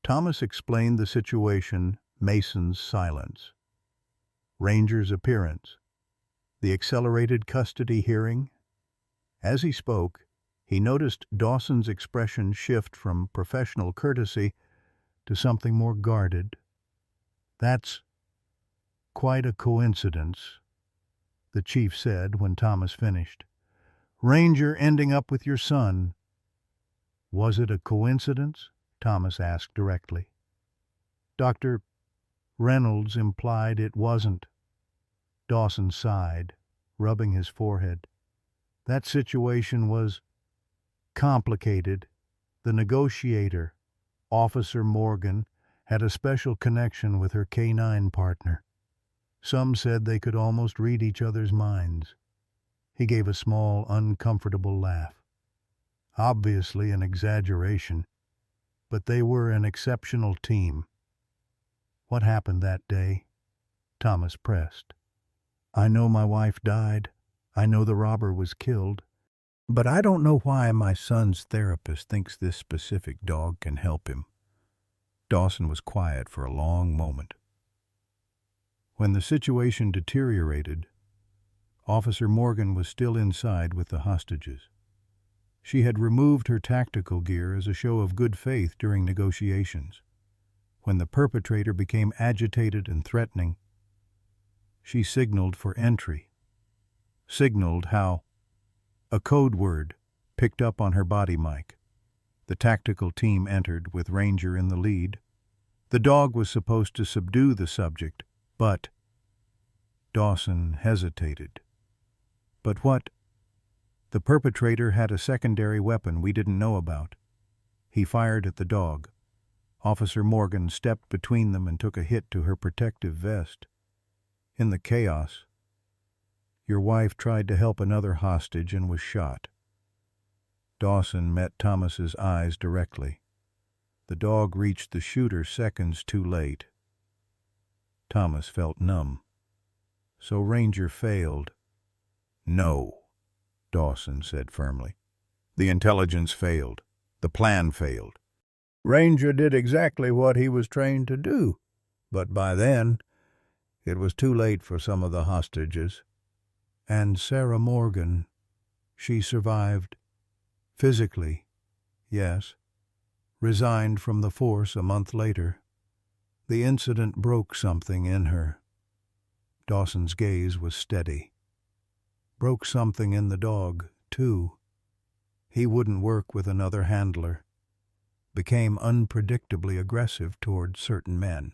Thomas explained the situation, Mason's silence, Ranger's appearance, the accelerated custody hearing. As he spoke, he noticed Dawson's expression shift from professional courtesy to something more guarded. "That's quite a coincidence," the chief said when Thomas finished. "Ranger ending up with your son." "Was it a coincidence?" Thomas asked directly. "Dr. Reynolds implied it wasn't." Dawson sighed, rubbing his forehead. "That situation was complicated. The negotiator, Officer Morgan, had a special connection with her K-9 partner. Some said they could almost read each other's minds." He gave a small, uncomfortable laugh. "Obviously an exaggeration, but they were an exceptional team." "What happened that day?" Thomas pressed. "I know my wife died. I know the robber was killed. But I don't know why my son's therapist thinks this specific dog can help him." Dawson was quiet for a long moment. When the situation deteriorated, Officer Morgan was still inside with the hostages. She had removed her tactical gear as a show of good faith during negotiations. When the perpetrator became agitated and threatening, she signaled for entry. Signaled how a code word picked up on her body mic. The tactical team entered with Ranger in the lead. The dog was supposed to subdue the subject, but Dawson hesitated. "But what?" "The perpetrator had a secondary weapon we didn't know about. He fired at the dog. Officer Morgan stepped between them and took a hit to her protective vest. In the chaos, your wife tried to help another hostage and was shot." Dawson met Thomas's eyes directly. The dog reached the shooter seconds too late. Thomas felt numb. So Ranger failed. No, Dawson said firmly. The intelligence failed. The plan failed. Ranger did exactly what he was trained to do, but by then it was too late for some of the hostages. And Sarah Morgan, she survived. Physically, yes. Resigned from the force a month later. The incident broke something in her. Dawson's gaze was steady. Broke something in the dog, too. He wouldn't work with another handler. Became unpredictably aggressive toward certain men.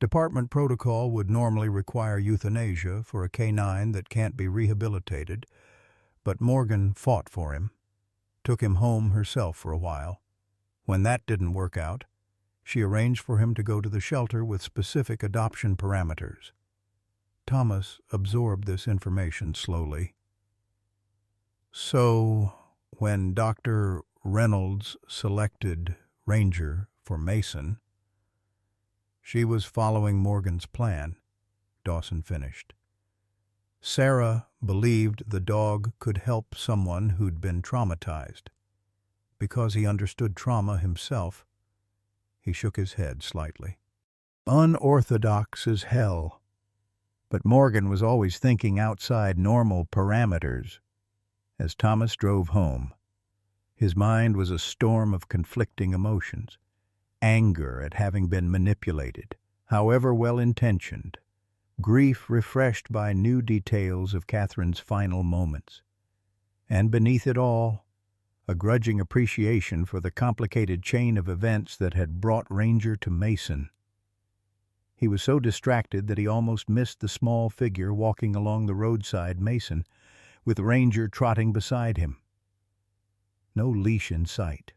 Department protocol would normally require euthanasia for a canine that can't be rehabilitated, but Morgan fought for him. Took him home herself for a while. When that didn't work out, she arranged for him to go to the shelter with specific adoption parameters. Thomas absorbed this information slowly. So, when Dr. Reynolds selected Ranger for Mason, she was following Morgan's plan, Dawson finished. Sarah believed the dog could help someone who'd been traumatized. Because he understood trauma himself, he shook his head slightly. Unorthodox as hell. But Morgan was always thinking outside normal parameters. As Thomas drove home, his mind was a storm of conflicting emotions. Anger at having been manipulated, however well-intentioned. Grief refreshed by new details of Catherine's final moments. And beneath it all, a grudging appreciation for the complicated chain of events that had brought Ranger to Mason. He was so distracted that he almost missed the small figure walking along the roadside Mason, with Ranger trotting beside him. No leash in sight.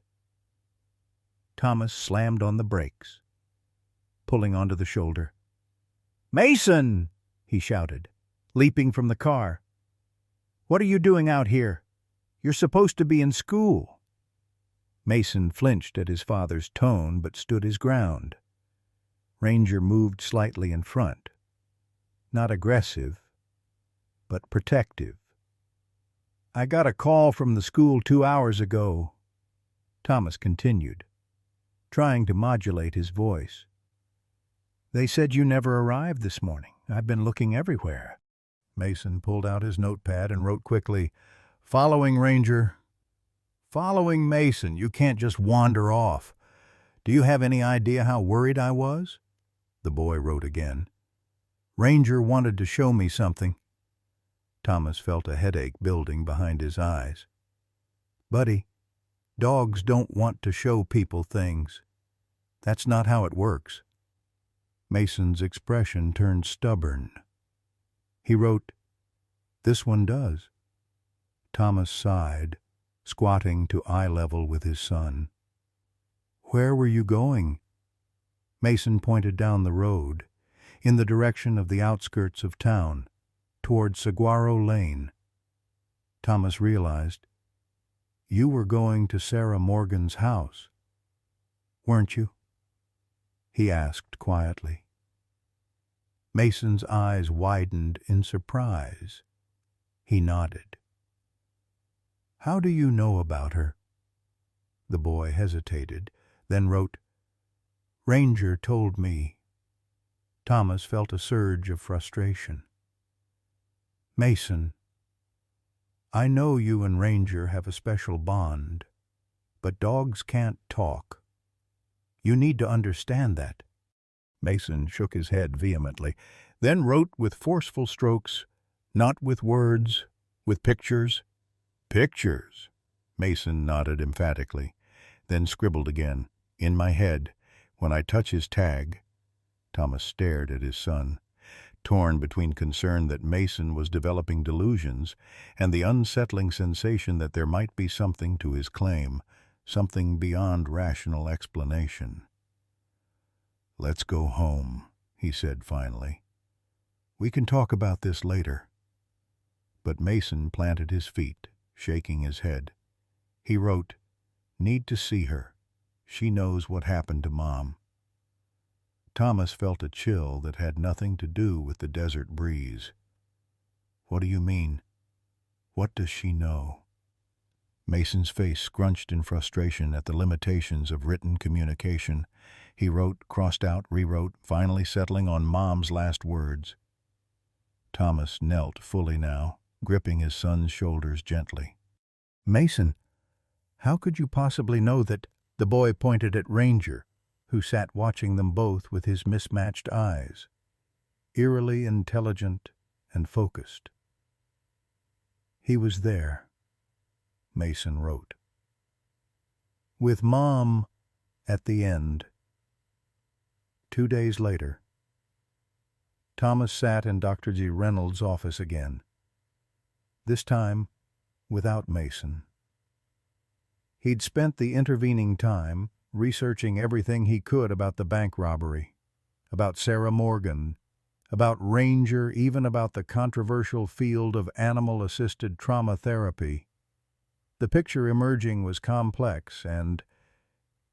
Thomas slammed on the brakes, pulling onto the shoulder. "Mason!" he shouted, leaping from the car. "What are you doing out here? You're supposed to be in school." Mason flinched at his father's tone, but stood his ground. Ranger moved slightly in front. Not aggressive, but protective. "I got a call from the school 2 hours ago," Thomas continued, trying to modulate his voice. "They said you never arrived this morning. I've been looking everywhere." Mason pulled out his notepad and wrote quickly, "Following Ranger." "Following Mason. You can't just wander off. Do you have any idea how worried I was?" The boy wrote again. "Ranger wanted to show me something." Thomas felt a headache building behind his eyes. "Buddy, dogs don't want to show people things. That's not how it works." Mason's expression turned stubborn. He wrote, "This one does." Thomas sighed, squatting to eye level with his son. "Where were you going?" Mason pointed down the road, in the direction of the outskirts of town, toward Saguaro Lane. Thomas realized, "You were going to Sarah Morgan's house, weren't you?" he asked quietly. Mason's eyes widened in surprise. He nodded. "How do you know about her?" The boy hesitated, then wrote, "Ranger told me." Thomas felt a surge of frustration. "Mason, I know you and Ranger have a special bond, but dogs can't talk. You need to understand that." Mason shook his head vehemently, then wrote with forceful strokes, "Not with words, with pictures." "Pictures?" Mason nodded emphatically, then scribbled again, "In my head, when I touch his tag." Thomas stared at his son, torn between concern that Mason was developing delusions and the unsettling sensation that there might be something to his claim, something beyond rational explanation. "Let's go home," he said finally. "We can talk about this later." But Mason planted his feet, shaking his head. He wrote, "Need to see her. She knows what happened to Mom." Thomas felt a chill that had nothing to do with the desert breeze. "What do you mean? What does she know?" Mason's face scrunched in frustration at the limitations of written communication. He wrote, crossed out, rewrote, finally settling on Mom's last words. Thomas knelt fully now, gripping his son's shoulders gently. "Mason, how could you possibly know that—" The boy pointed at Ranger, who sat watching them both with his mismatched eyes, eerily intelligent and focused. "He was there," Mason wrote. "With Mom at the end." 2 days later, Thomas sat in Dr. G. Reynolds' office again, this time without Mason. He'd spent the intervening time researching everything he could about the bank robbery, about Sarah Morgan, about Ranger, even about the controversial field of animal-assisted trauma therapy. The picture emerging was complex and,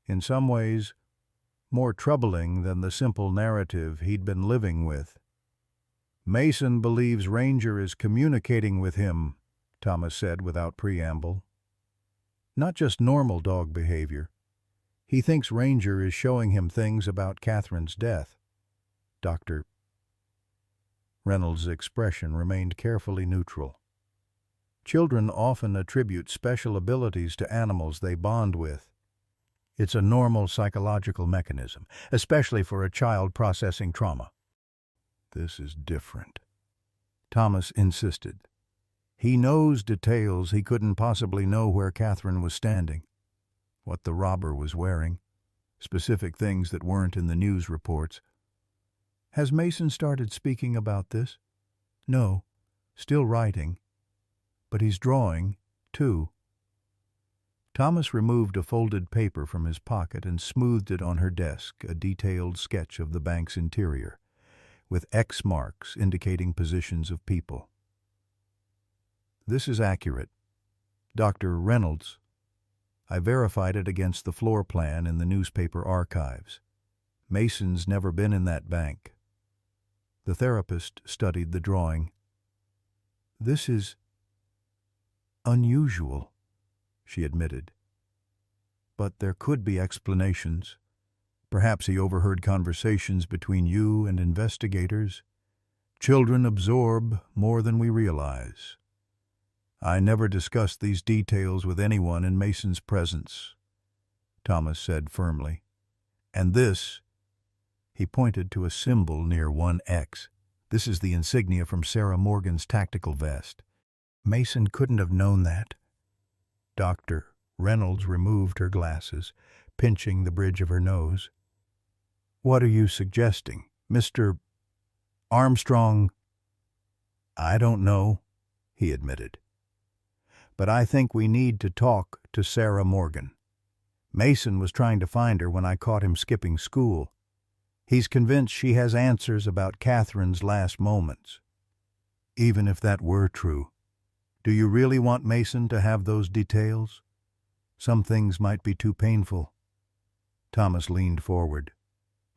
in some ways, more troubling than the simple narrative he'd been living with. "Mason believes Ranger is communicating with him," Thomas said without preamble. "Not just normal dog behavior. He thinks Ranger is showing him things about Catherine's death." Dr. Reynolds' expression remained carefully neutral. "Children often attribute special abilities to animals they bond with. It's a normal psychological mechanism, especially for a child processing trauma." "This is different," Thomas insisted. "He knows details he couldn't possibly know: where Catherine was standing, what the robber was wearing, specific things that weren't in the news reports." "Has Mason started speaking about this?" "No, still writing. But he's drawing, too." Thomas removed a folded paper from his pocket and smoothed it on her desk, a detailed sketch of the bank's interior, with X marks indicating positions of people. "This is accurate. Dr. Reynolds. I verified it against the floor plan in the newspaper archives. Mason's never been in that bank." The therapist studied the drawing. "This is unusual," she admitted. "But there could be explanations. Perhaps he overheard conversations between you and investigators. Children absorb more than we realize. I never discussed these details with anyone in Mason's presence," Thomas said firmly. "And this," he pointed to a symbol near one X. "This is the insignia from Sarah Morgan's tactical vest. Mason couldn't have known that." Dr. Reynolds removed her glasses, pinching the bridge of her nose. "What are you suggesting, Mr. Armstrong?" "I don't know," he admitted. "But I think we need to talk to Sarah Morgan. Mason was trying to find her when I caught him skipping school. He's convinced she has answers about Catherine's last moments." "Even if that were true, do you really want Mason to have those details? Some things might be too painful." Thomas leaned forward.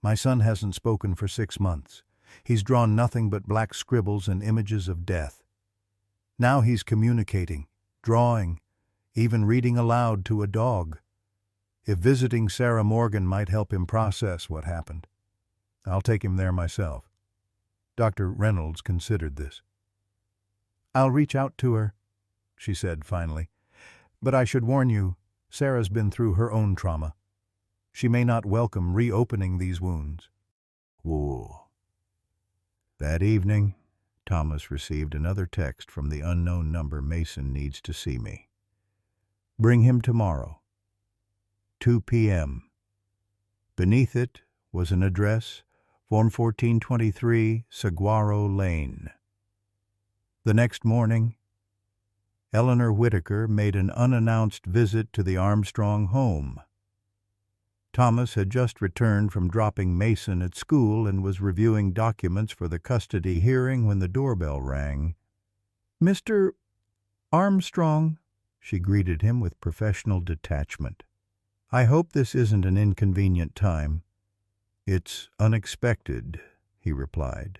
"My son hasn't spoken for 6 months. He's drawn nothing but black scribbles and images of death. Now he's communicating, drawing, even reading aloud to a dog. If visiting Sarah Morgan might help him process what happened, I'll take him there myself." Dr. Reynolds considered this. "I'll reach out to her," she said finally. "But I should warn you, Sarah's been through her own trauma. She may not welcome reopening these wounds." Whoa. That evening, Thomas received another text from the unknown number. "Mason needs to see me. Bring him tomorrow, 2 p.m. Beneath it was an address, Form 1423, Saguaro Lane. The next morning, Eleanor Whitaker made an unannounced visit to the Armstrong home. Thomas had just returned from dropping Mason at school and was reviewing documents for the custody hearing when the doorbell rang. "Mr. Armstrong," She greeted him with professional detachment. "I hope this isn't an inconvenient time." "It's unexpected," he replied,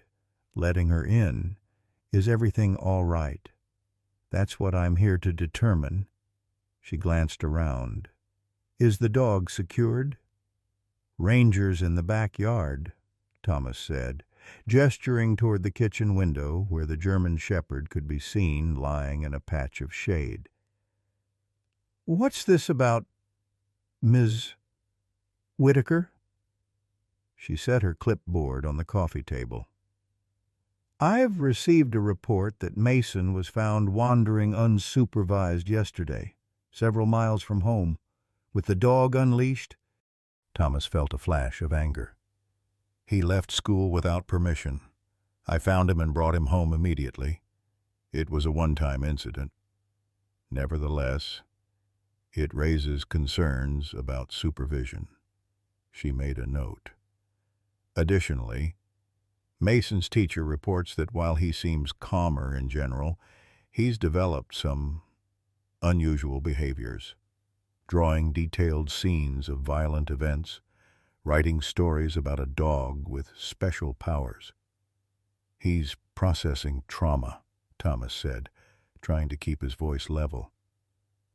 letting her in. "Is everything all right?" "That's what I'm here to determine." She glanced around. "Is the dog secured?" "Ranger's in the backyard," Thomas said, gesturing toward the kitchen window where the German shepherd could be seen lying in a patch of shade. "What's this about Ms. Whitaker?" She set her clipboard on the coffee table. "I've received a report that Mason was found wandering unsupervised yesterday, several miles from home, with the dog unleashed." Thomas felt a flash of anger. "He left school without permission. I found him and brought him home immediately. It was a one-time incident. Nevertheless, it raises concerns about supervision." She made a note. "Additionally, Mason's teacher reports that while he seems calmer in general, he's developed some unusual behaviors, drawing detailed scenes of violent events, writing stories about a dog with special powers. He's processing trauma," Thomas said, trying to keep his voice level.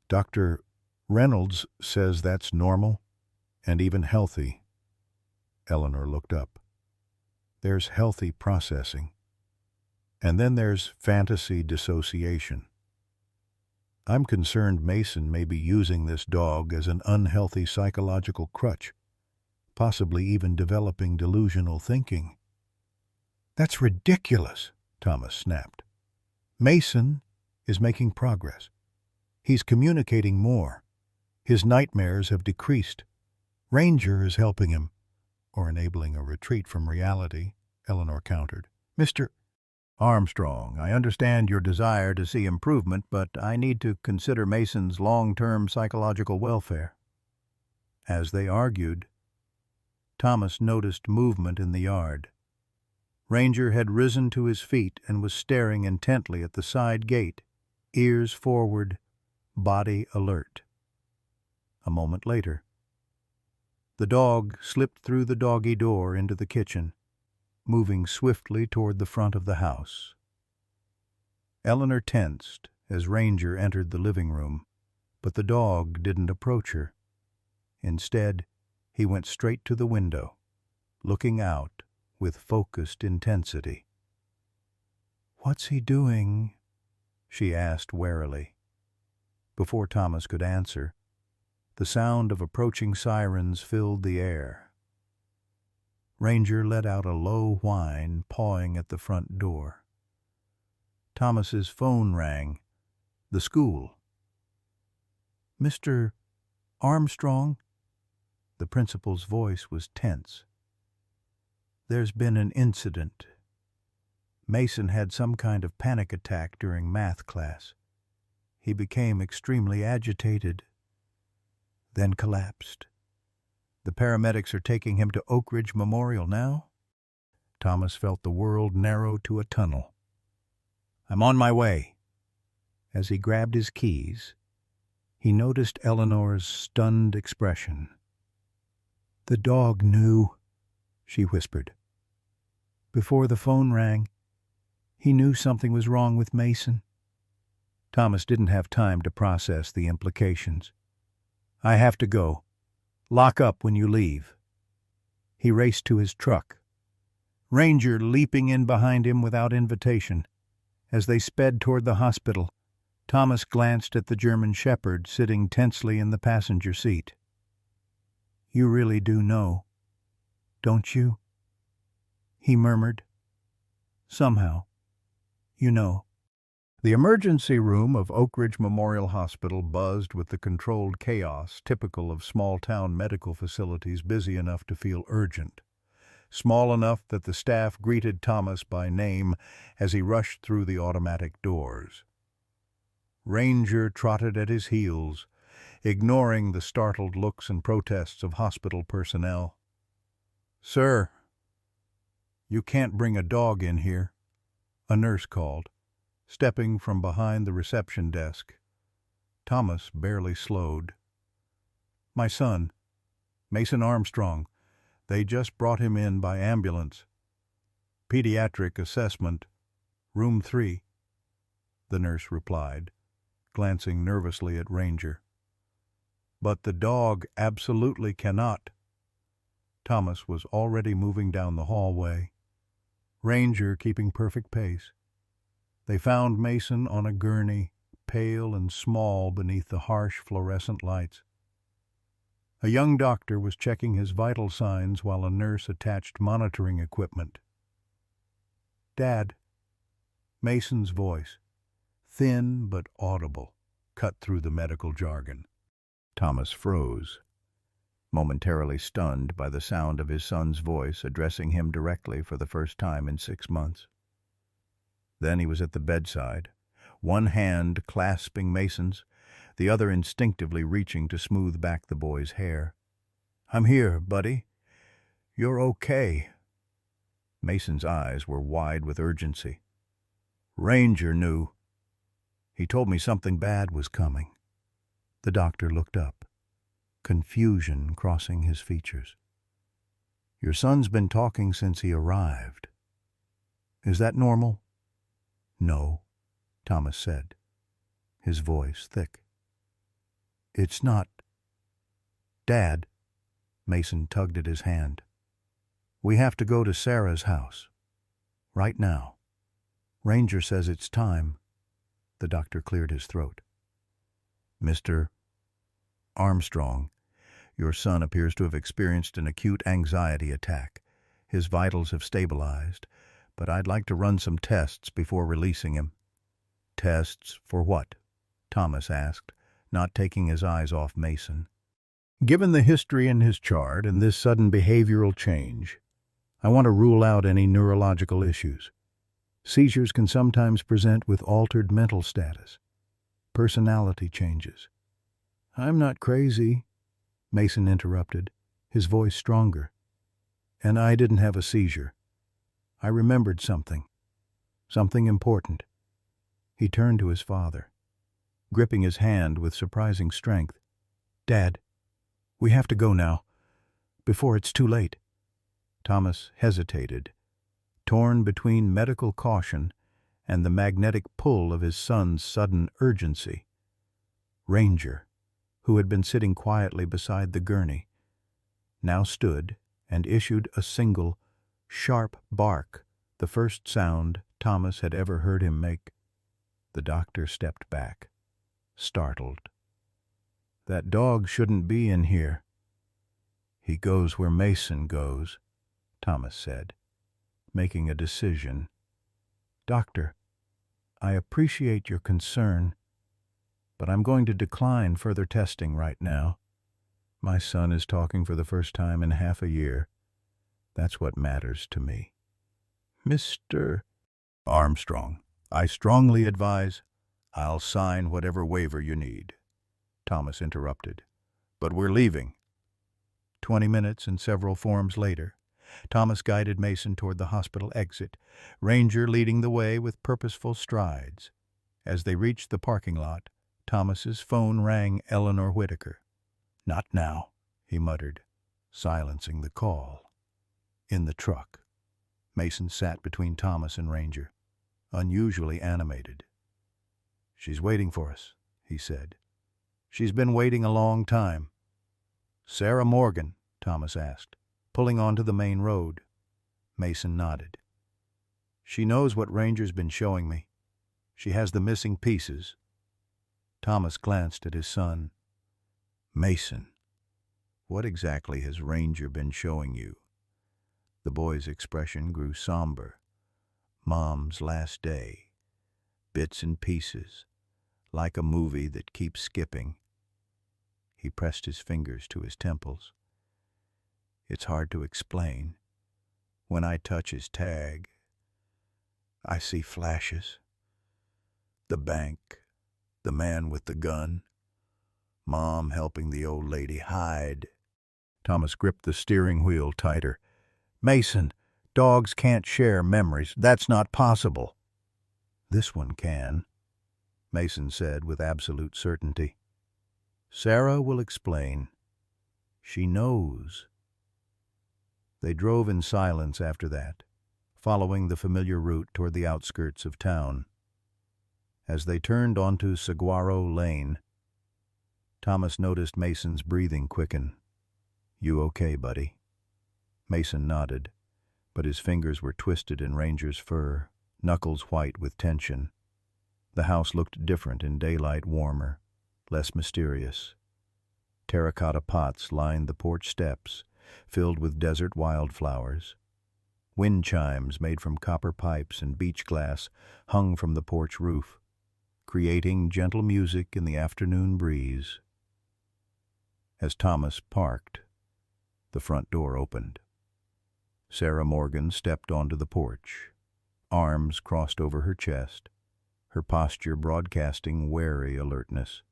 "Dr. Reynolds says that's normal and even healthy." Eleanor looked up. "There's healthy processing, and then there's fantasy dissociation. I'm concerned Mason may be using this dog as an unhealthy psychological crutch, possibly even developing delusional thinking." "That's ridiculous," Thomas snapped. "Mason is making progress. He's communicating more. His nightmares have decreased. Ranger is helping him." "Or enabling a retreat from reality," Eleanor countered. "Mr. Armstrong, I understand your desire to see improvement, but I need to consider Mason's long-term psychological welfare." As they argued, Thomas noticed movement in the yard. Ranger had risen to his feet and was staring intently at the side gate, ears forward, body alert. A moment later, the dog slipped through the doggy door into the kitchen, moving swiftly toward the front of the house. Eleanor tensed as Ranger entered the living room, but the dog didn't approach her. Instead, he went straight to the window, looking out with focused intensity. "What's he doing?" she asked warily. Before Thomas could answer, the sound of approaching sirens filled the air. Ranger let out a low whine, pawing at the front door. Thomas's phone rang. The school. "Mr. Armstrong?" The principal's voice was tense. "There's been an incident. Mason had some kind of panic attack during math class. He became extremely agitated, then collapsed. The paramedics are taking him to Oak Ridge Memorial now." Thomas felt the world narrow to a tunnel. "I'm on my way." As he grabbed his keys, he noticed Eleanor's stunned expression. "The dog knew," she whispered. "Before the phone rang, he knew something was wrong with Mason." Thomas didn't have time to process the implications. "I have to go. Lock up when you leave." He raced to his truck, Ranger leaping in behind him without invitation. As they sped toward the hospital, Thomas glanced at the German shepherd sitting tensely in the passenger seat. "You really do know, don't you?" he murmured. "Somehow, you know." The emergency room of Oak Ridge Memorial Hospital buzzed with the controlled chaos typical of small-town medical facilities busy enough to feel urgent, small enough that the staff greeted Thomas by name as he rushed through the automatic doors. Ranger trotted at his heels, ignoring the startled looks and protests of hospital personnel. "Sir, you can't bring a dog in here," a nurse called, stepping from behind the reception desk. Thomas barely slowed. "My son, Mason Armstrong. They just brought him in by ambulance. Pediatric assessment, room 3, the nurse replied, glancing nervously at Ranger. "But the dog absolutely cannot." Thomas was already moving down the hallway, Ranger keeping perfect pace. They found Mason on a gurney, pale and small beneath the harsh fluorescent lights. A young doctor was checking his vital signs while a nurse attached monitoring equipment. "Dad," Mason's voice, thin but audible, cut through the medical jargon. Thomas froze, momentarily stunned by the sound of his son's voice addressing him directly for the first time in 6 months. Then he was at the bedside, one hand clasping Mason's, the other instinctively reaching to smooth back the boy's hair. "I'm here, buddy. You're okay." Mason's eyes were wide with urgency. "Ranger knew. He told me something bad was coming." The doctor looked up, confusion crossing his features. "Your son's been talking since he arrived. Is that normal?" "No," Thomas said, his voice thick. "It's not." "Dad," Mason tugged at his hand, "we have to go to Sarah's house. Right now. Ranger says it's time." The doctor cleared his throat. "Mr. Armstrong, your son appears to have experienced an acute anxiety attack. His vitals have stabilized, but I'd like to run some tests before releasing him." "Tests for what?" Thomas asked, not taking his eyes off Mason. "Given the history in his chart and this sudden behavioral change, I want to rule out any neurological issues. Seizures can sometimes present with altered mental status, personality changes." "I'm not crazy," Mason interrupted, his voice stronger. "And I didn't have a seizure. I remembered something important." He turned to his father, gripping his hand with surprising strength. "Dad, we have to go now, before it's too late." Thomas hesitated, torn between medical caution and the magnetic pull of his son's sudden urgency. Ranger, who had been sitting quietly beside the gurney, now stood and issued a single, sharp bark, the first sound Thomas had ever heard him make. The doctor stepped back, startled. "That dog shouldn't be in here." "He goes where Mason goes," Thomas said, making a decision. "Doctor, I appreciate your concern, but I'm going to decline further testing right now. My son is talking for the first time in half a year. That's what matters to me." "Mr. Armstrong, I strongly advise—" "I'll sign whatever waiver you need," Thomas interrupted. "But we're leaving." 20 minutes and several forms later, Thomas guided Mason toward the hospital exit, Ranger leading the way with purposeful strides. As they reached the parking lot, Thomas's phone rang Eleanor Whitaker. "Not now," he muttered, silencing the call. In the truck, Mason sat between Thomas and Ranger, unusually animated. "She's waiting for us," he said. "She's been waiting a long time." "Sarah Morgan?" Thomas asked, pulling onto the main road. Mason nodded. "She knows what Ranger's been showing me. She has the missing pieces." Thomas glanced at his son. "Mason, what exactly has Ranger been showing you?" The boy's expression grew somber. "Mom's last day. Bits and pieces, like a movie that keeps skipping." He pressed his fingers to his temples. "It's hard to explain. When I touch his tag, I see flashes. The bank, the man with the gun, Mom helping the old lady hide." Thomas gripped the steering wheel tighter. "Mason, dogs can't share memories. That's not possible." "This one can," Mason said with absolute certainty. Sarah will explain. She knows. They drove in silence after that, following the familiar route toward the outskirts of town. As they turned onto Saguaro Lane, Thomas noticed Mason's breathing quicken. "You okay, buddy?" Mason nodded, but his fingers were twisted in Ranger's fur, knuckles white with tension. The house looked different in daylight, warmer, less mysterious. Terracotta pots lined the porch steps, filled with desert wildflowers. Wind chimes made from copper pipes and beach glass hung from the porch roof, creating gentle music in the afternoon breeze. As Thomas parked, the front door opened. Sarah Morgan stepped onto the porch, arms crossed over her chest, her posture broadcasting wary alertness.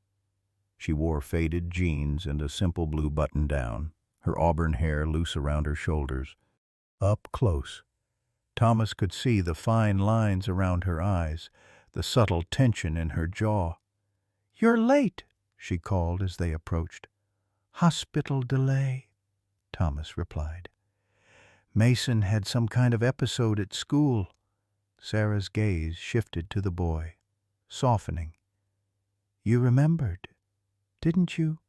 She wore faded jeans and a simple blue button-down, her auburn hair loose around her shoulders. Up close, Thomas could see the fine lines around her eyes, the subtle tension in her jaw. "You're late," she called as they approached. "Hospital delay," Thomas replied. "Mason had some kind of episode at school." Sarah's gaze shifted to the boy, softening. "You remembered, didn't you?"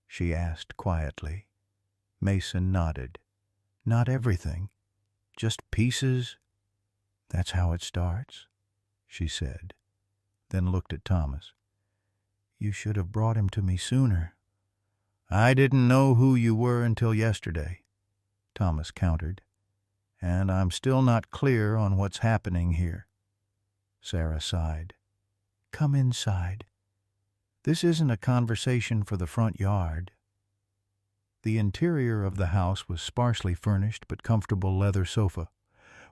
she asked quietly. Mason nodded. "Not everything, just pieces." "That's how it starts," she said, then looked at Thomas. "You should have brought him to me sooner." "I didn't know who you were until yesterday," Thomas countered, "and I'm still not clear on what's happening here." Sarah sighed. "Come inside. This isn't a conversation for the front yard." The interior of the house was sparsely furnished but comfortable leather sofa,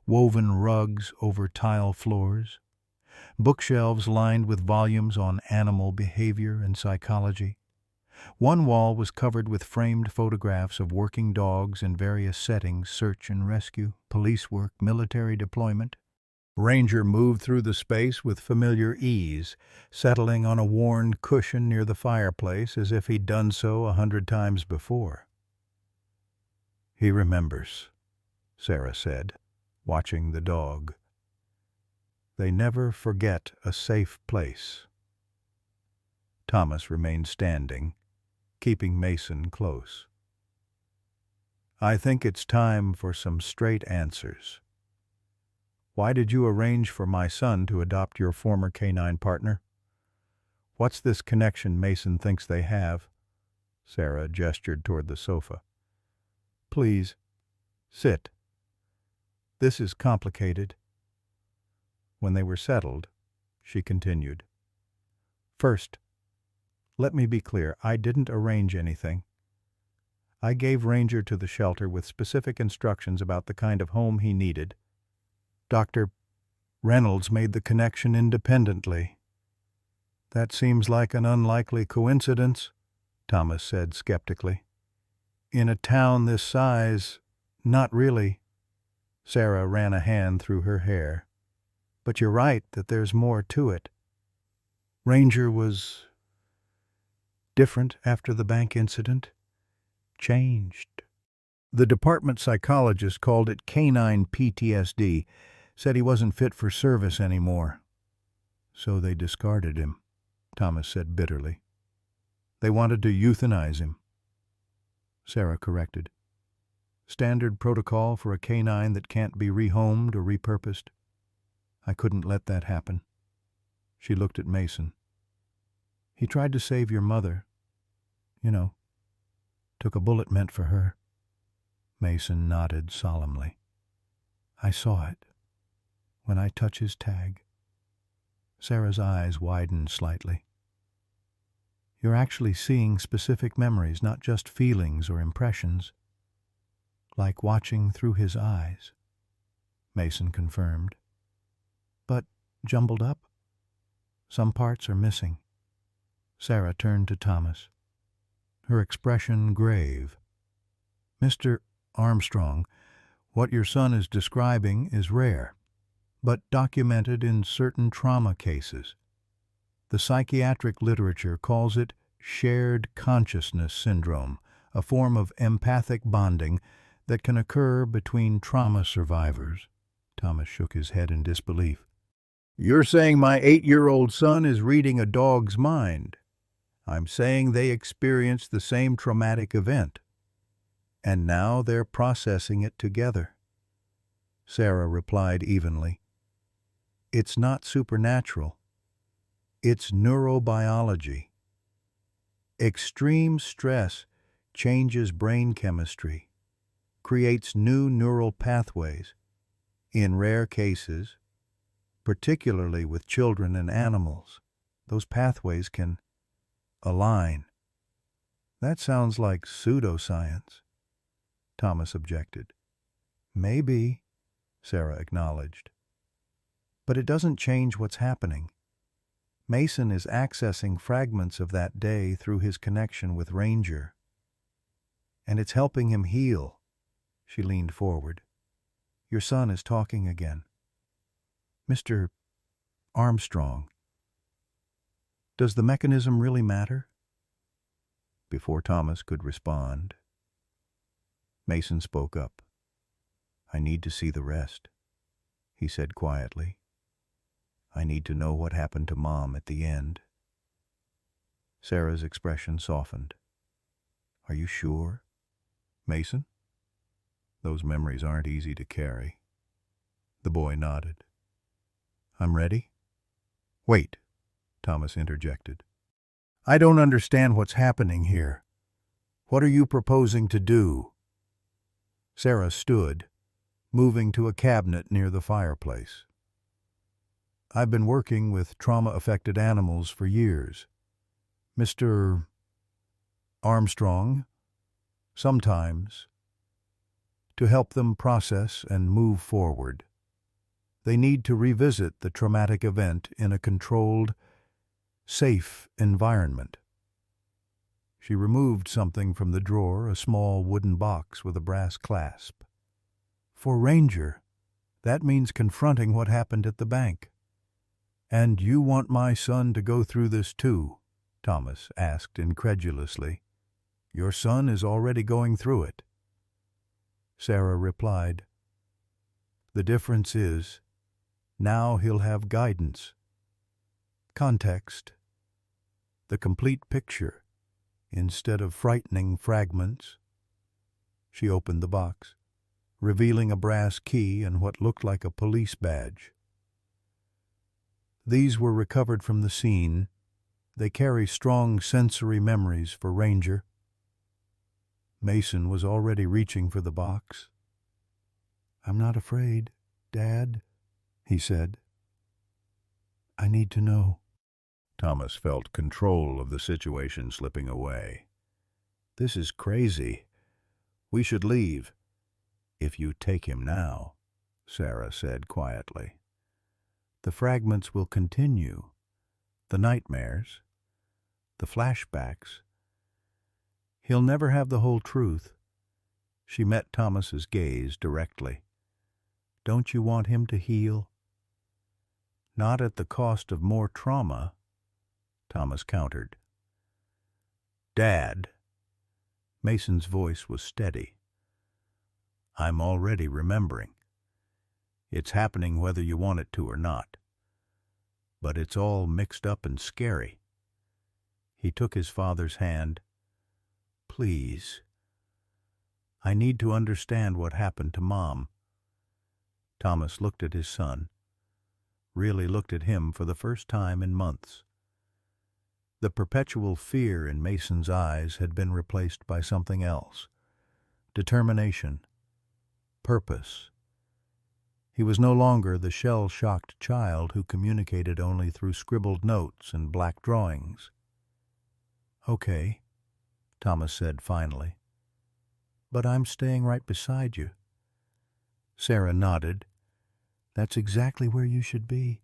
woven rugs over tile floors, bookshelves lined with volumes on animal behavior and psychology. One wall was covered with framed photographs of working dogs in various settings: search and rescue, police work, military deployment. Ranger moved through the space with familiar ease, settling on a worn cushion near the fireplace as if he'd done so 100 times before. "He remembers," Sarah said, watching the dog. "They never forget a safe place." Thomas remained standing, keeping Mason close. "I think it's time for some straight answers. Why did you arrange for my son to adopt your former canine partner? What's this connection Mason thinks they have?" Sarah gestured toward the sofa. "Please, sit. This is complicated." When they were settled, she continued. "First, let me be clear. I didn't arrange anything. I gave Ranger to the shelter with specific instructions about the kind of home he needed. Dr. Reynolds made the connection independently." "That seems like an unlikely coincidence," Thomas said skeptically. "In a town this size, not really." Sarah ran a hand through her hair. "But you're right that there's more to it. Ranger was different after the bank incident. Changed. The department psychologist called it canine PTSD, said he wasn't fit for service anymore. So they discarded him," Thomas said bitterly. "They wanted to euthanize him." Sarah corrected. "Standard protocol for a canine that can't be rehomed or repurposed. I couldn't let that happen." She looked at Mason. "He tried to save your mother. You know, took a bullet meant for her." Mason nodded solemnly. "I saw it. When I touch his tag." Sarah's eyes widened slightly. "You're actually seeing specific memories, not just feelings or impressions." "Like watching through his eyes," Mason confirmed. "But jumbled up? Some parts are missing." Sarah turned to Thomas, her expression grave. "Mr. Armstrong, what your son is describing is rare, but documented in certain trauma cases. The psychiatric literature calls it shared consciousness syndrome, a form of empathic bonding that can occur between trauma survivors. Thomas shook his head in disbelief. You're saying my 8-year-old son is reading a dog's mind? I'm saying they experienced the same traumatic event, and now they're processing it together. Sarah replied evenly. It's not supernatural. It's neurobiology. Extreme stress changes brain chemistry, creates new neural pathways. In rare cases, particularly with children and animals, those pathways can align. That sounds like pseudoscience, Thomas objected. Maybe, Sarah acknowledged. But it doesn't change what's happening. Mason is accessing fragments of that day through his connection with Ranger. And it's helping him heal. She leaned forward. Your son is talking again. Mr. Armstrong, does the mechanism really matter? Before Thomas could respond, Mason spoke up. I need to see the rest, he said quietly. I need to know what happened to Mom at the end. Sarah's expression softened. Are you sure, Mason? Those memories aren't easy to carry. The boy nodded. I'm ready? Wait, Thomas interjected. I don't understand what's happening here. What are you proposing to do? Sarah stood, moving to a cabinet near the fireplace. I've been working with trauma-affected animals for years. Mr. Armstrong, sometimes, to help them process and move forward. They need to revisit the traumatic event in a controlled, safe environment. She removed something from the drawer, a small wooden box with a brass clasp. For Ranger, that means confronting what happened at the bank. And you want my son to go through this too? Thomas asked incredulously. Your son is already going through it. Sarah replied, the difference is, now he'll have guidance, context, the complete picture, instead of frightening fragments. She opened the box, revealing a brass key and what looked like a police badge. These were recovered from the scene. They carry strong sensory memories for Ranger. Mason was already reaching for the box. I'm not afraid, Dad, he said. I need to know. Thomas felt control of the situation slipping away. This is crazy. We should leave. If you take him now, Sarah said quietly. The fragments will continue. The nightmares, the flashbacks. He'll never have the whole truth. She met Thomas's gaze directly. Don't you want him to heal? Not at the cost of more trauma, Thomas countered. Dad, Mason's voice was steady. I'm already remembering. It's happening whether you want it to or not. But it's all mixed up and scary. He took his father's hand. Please. I need to understand what happened to Mom. Thomas looked at his son, really looked at him for the first time in months. The perpetual fear in Mason's eyes had been replaced by something else. Determination. Purpose. He was no longer the shell-shocked child who communicated only through scribbled notes and black drawings. Okay, Thomas said finally. But I'm staying right beside you. Sarah nodded. That's exactly where you should be.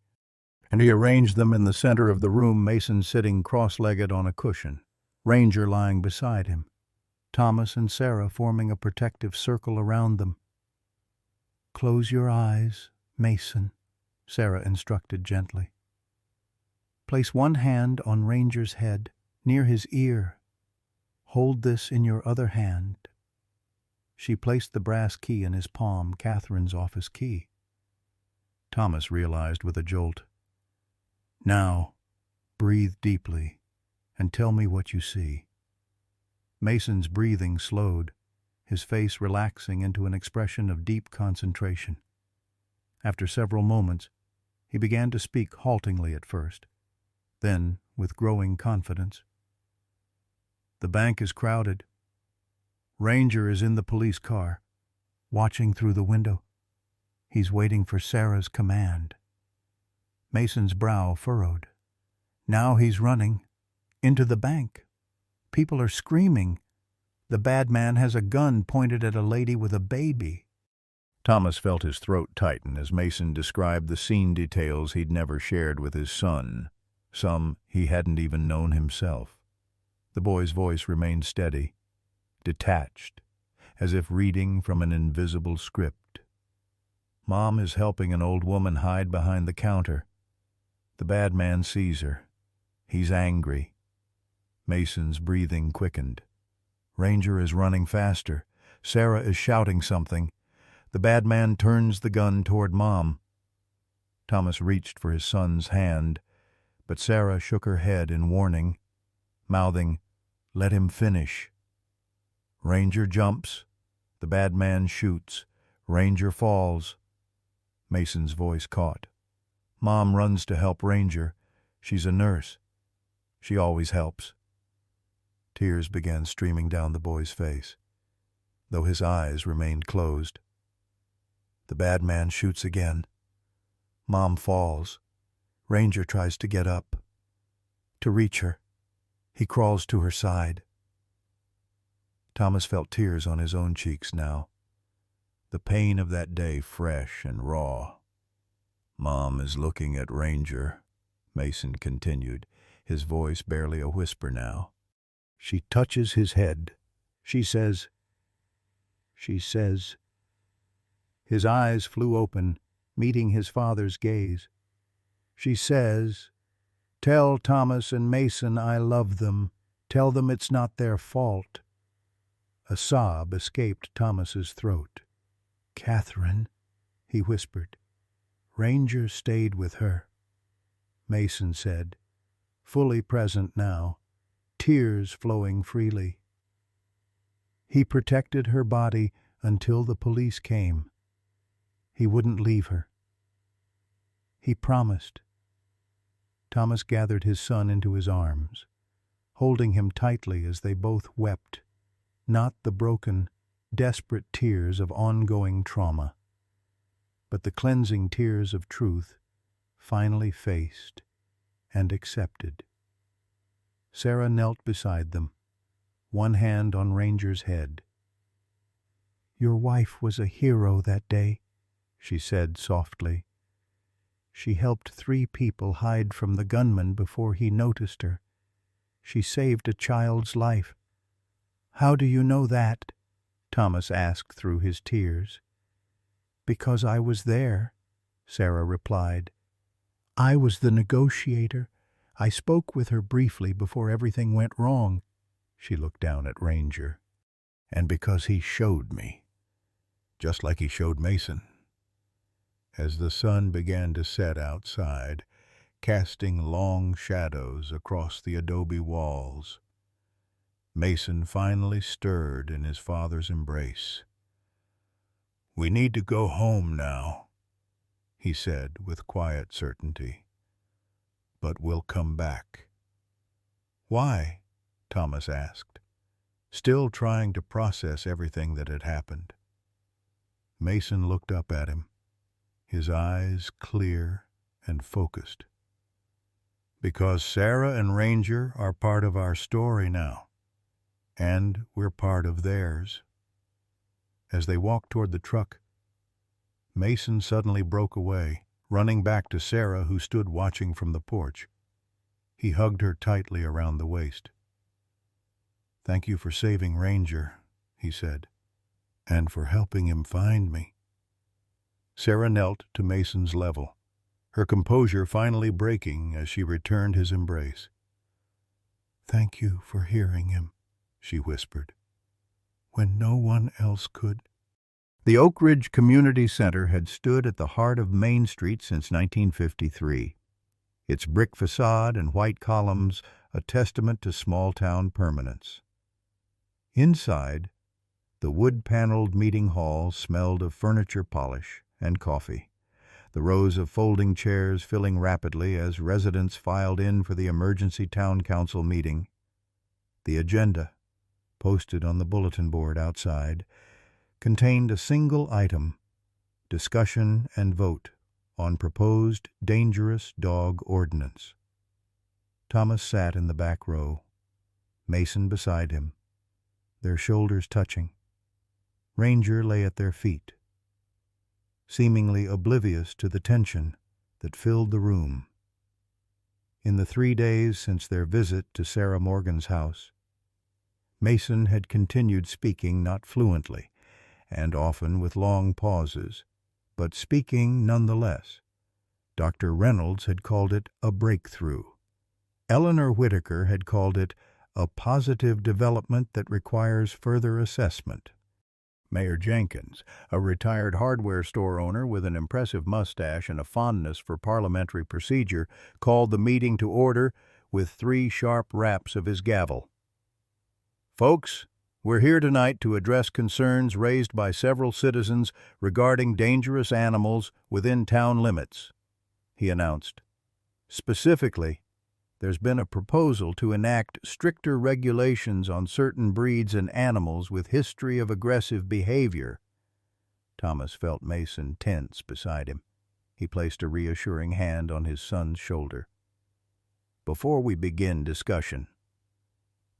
And he arranged them in the center of the room, Mason sitting cross-legged on a cushion, Ranger lying beside him, Thomas and Sarah forming a protective circle around them. Close your eyes, Mason, Sarah instructed gently. Place one hand on Ranger's head, near his ear. Hold this in your other hand. She placed the brass key in his palm, Catherine's office key. Thomas realized with a jolt. Now, breathe deeply and tell me what you see. Mason's breathing slowed, his face relaxing into an expression of deep concentration. After several moments, he began to speak haltingly at first, then with growing confidence. The bank is crowded. Ranger is in the police car, watching through the window. He's waiting for Sarah's command. Mason's brow furrowed. Now he's running into the bank. People are screaming. The bad man has a gun pointed at a lady with a baby. Thomas felt his throat tighten as Mason described the scene details he'd never shared with his son, some he hadn't even known himself. The boy's voice remained steady, detached, as if reading from an invisible script. Mom is helping an old woman hide behind the counter. The bad man sees her. He's angry. Mason's breathing quickened. Ranger is running faster. Sarah is shouting something. The bad man turns the gun toward Mom. Thomas reached for his son's hand, but Sarah shook her head in warning, mouthing, "Let him finish." Ranger jumps. The bad man shoots. Ranger falls. Mason's voice caught. Mom runs to help Ranger. She's a nurse. She always helps. Tears began streaming down the boy's face, though his eyes remained closed. The bad man shoots again. Mom falls. Ranger tries to get up, to reach her. He crawls to her side. Thomas felt tears on his own cheeks now, the pain of that day fresh and raw. Mom is looking at Ranger, Mason continued, his voice barely a whisper now. She touches his head. She says. His eyes flew open, meeting his father's gaze. She says, "Tell Thomas and Mason I love them. Tell them it's not their fault." A sob escaped Thomas's throat. "Catherine," he whispered. "Ranger stayed with her," Mason said, fully present now, tears flowing freely. "He protected her body until the police came. He wouldn't leave her. He promised." Thomas gathered his son into his arms, holding him tightly as they both wept, not the broken, desperate tears of ongoing trauma, but the cleansing tears of truth finally faced and accepted. Sarah knelt beside them, one hand on Ranger's head. "Your wife was a hero that day," she said softly. "She helped 3 people hide from the gunman before he noticed her. She saved a child's life." "How do you know that?" Thomas asked through his tears. "Because I was there," Sarah replied. "I was the negotiator. I spoke with her briefly before everything went wrong." She looked down at Ranger. "And because he showed me, just like he showed Mason." As the sun began to set outside, casting long shadows across the adobe walls, Mason finally stirred in his father's embrace. "We need to go home now," he said with quiet certainty. "But we'll come back." "Why?" Thomas asked, still trying to process everything that had happened. Mason looked up at him, his eyes clear and focused. "Because Sarah and Ranger are part of our story now, and we're part of theirs." As they walked toward the truck, Mason suddenly broke away, running back to Sarah, who stood watching from the porch. He hugged her tightly around the waist. "Thank you for saving Ranger," he said, "and for helping him find me." Sarah knelt to Mason's level, her composure finally breaking as she returned his embrace. "Thank you for hearing him," she whispered, "when no one else could." The Oak Ridge Community Center had stood at the heart of Main Street since 1953, its brick facade and white columns a testament to small-town permanence. Inside, the wood-paneled meeting hall smelled of furniture polish and coffee, the rows of folding chairs filling rapidly as residents filed in for the emergency town council meeting. The agenda, posted on the bulletin board outside, contained a single item: discussion and vote on proposed dangerous dog ordinance. Thomas sat in the back row, Mason beside him, their shoulders touching. Ranger lay at their feet, seemingly oblivious to the tension that filled the room. In the 3 days since their visit to Sarah Morgan's house, Mason had continued speaking not fluently, and often with long pauses, but speaking nonetheless. Dr. Reynolds had called it a breakthrough. Eleanor Whitaker had called it a positive development that requires further assessment. Mayor Jenkins, a retired hardware store owner with an impressive mustache and a fondness for parliamentary procedure, called the meeting to order with 3 sharp raps of his gavel. "Folks, we're here tonight to address concerns raised by several citizens regarding dangerous animals within town limits," he announced. "Specifically, there's been a proposal to enact stricter regulations on certain breeds and animals with history of aggressive behavior." Thomas felt Mason tense beside him. He placed a reassuring hand on his son's shoulder. "Before we begin discussion,"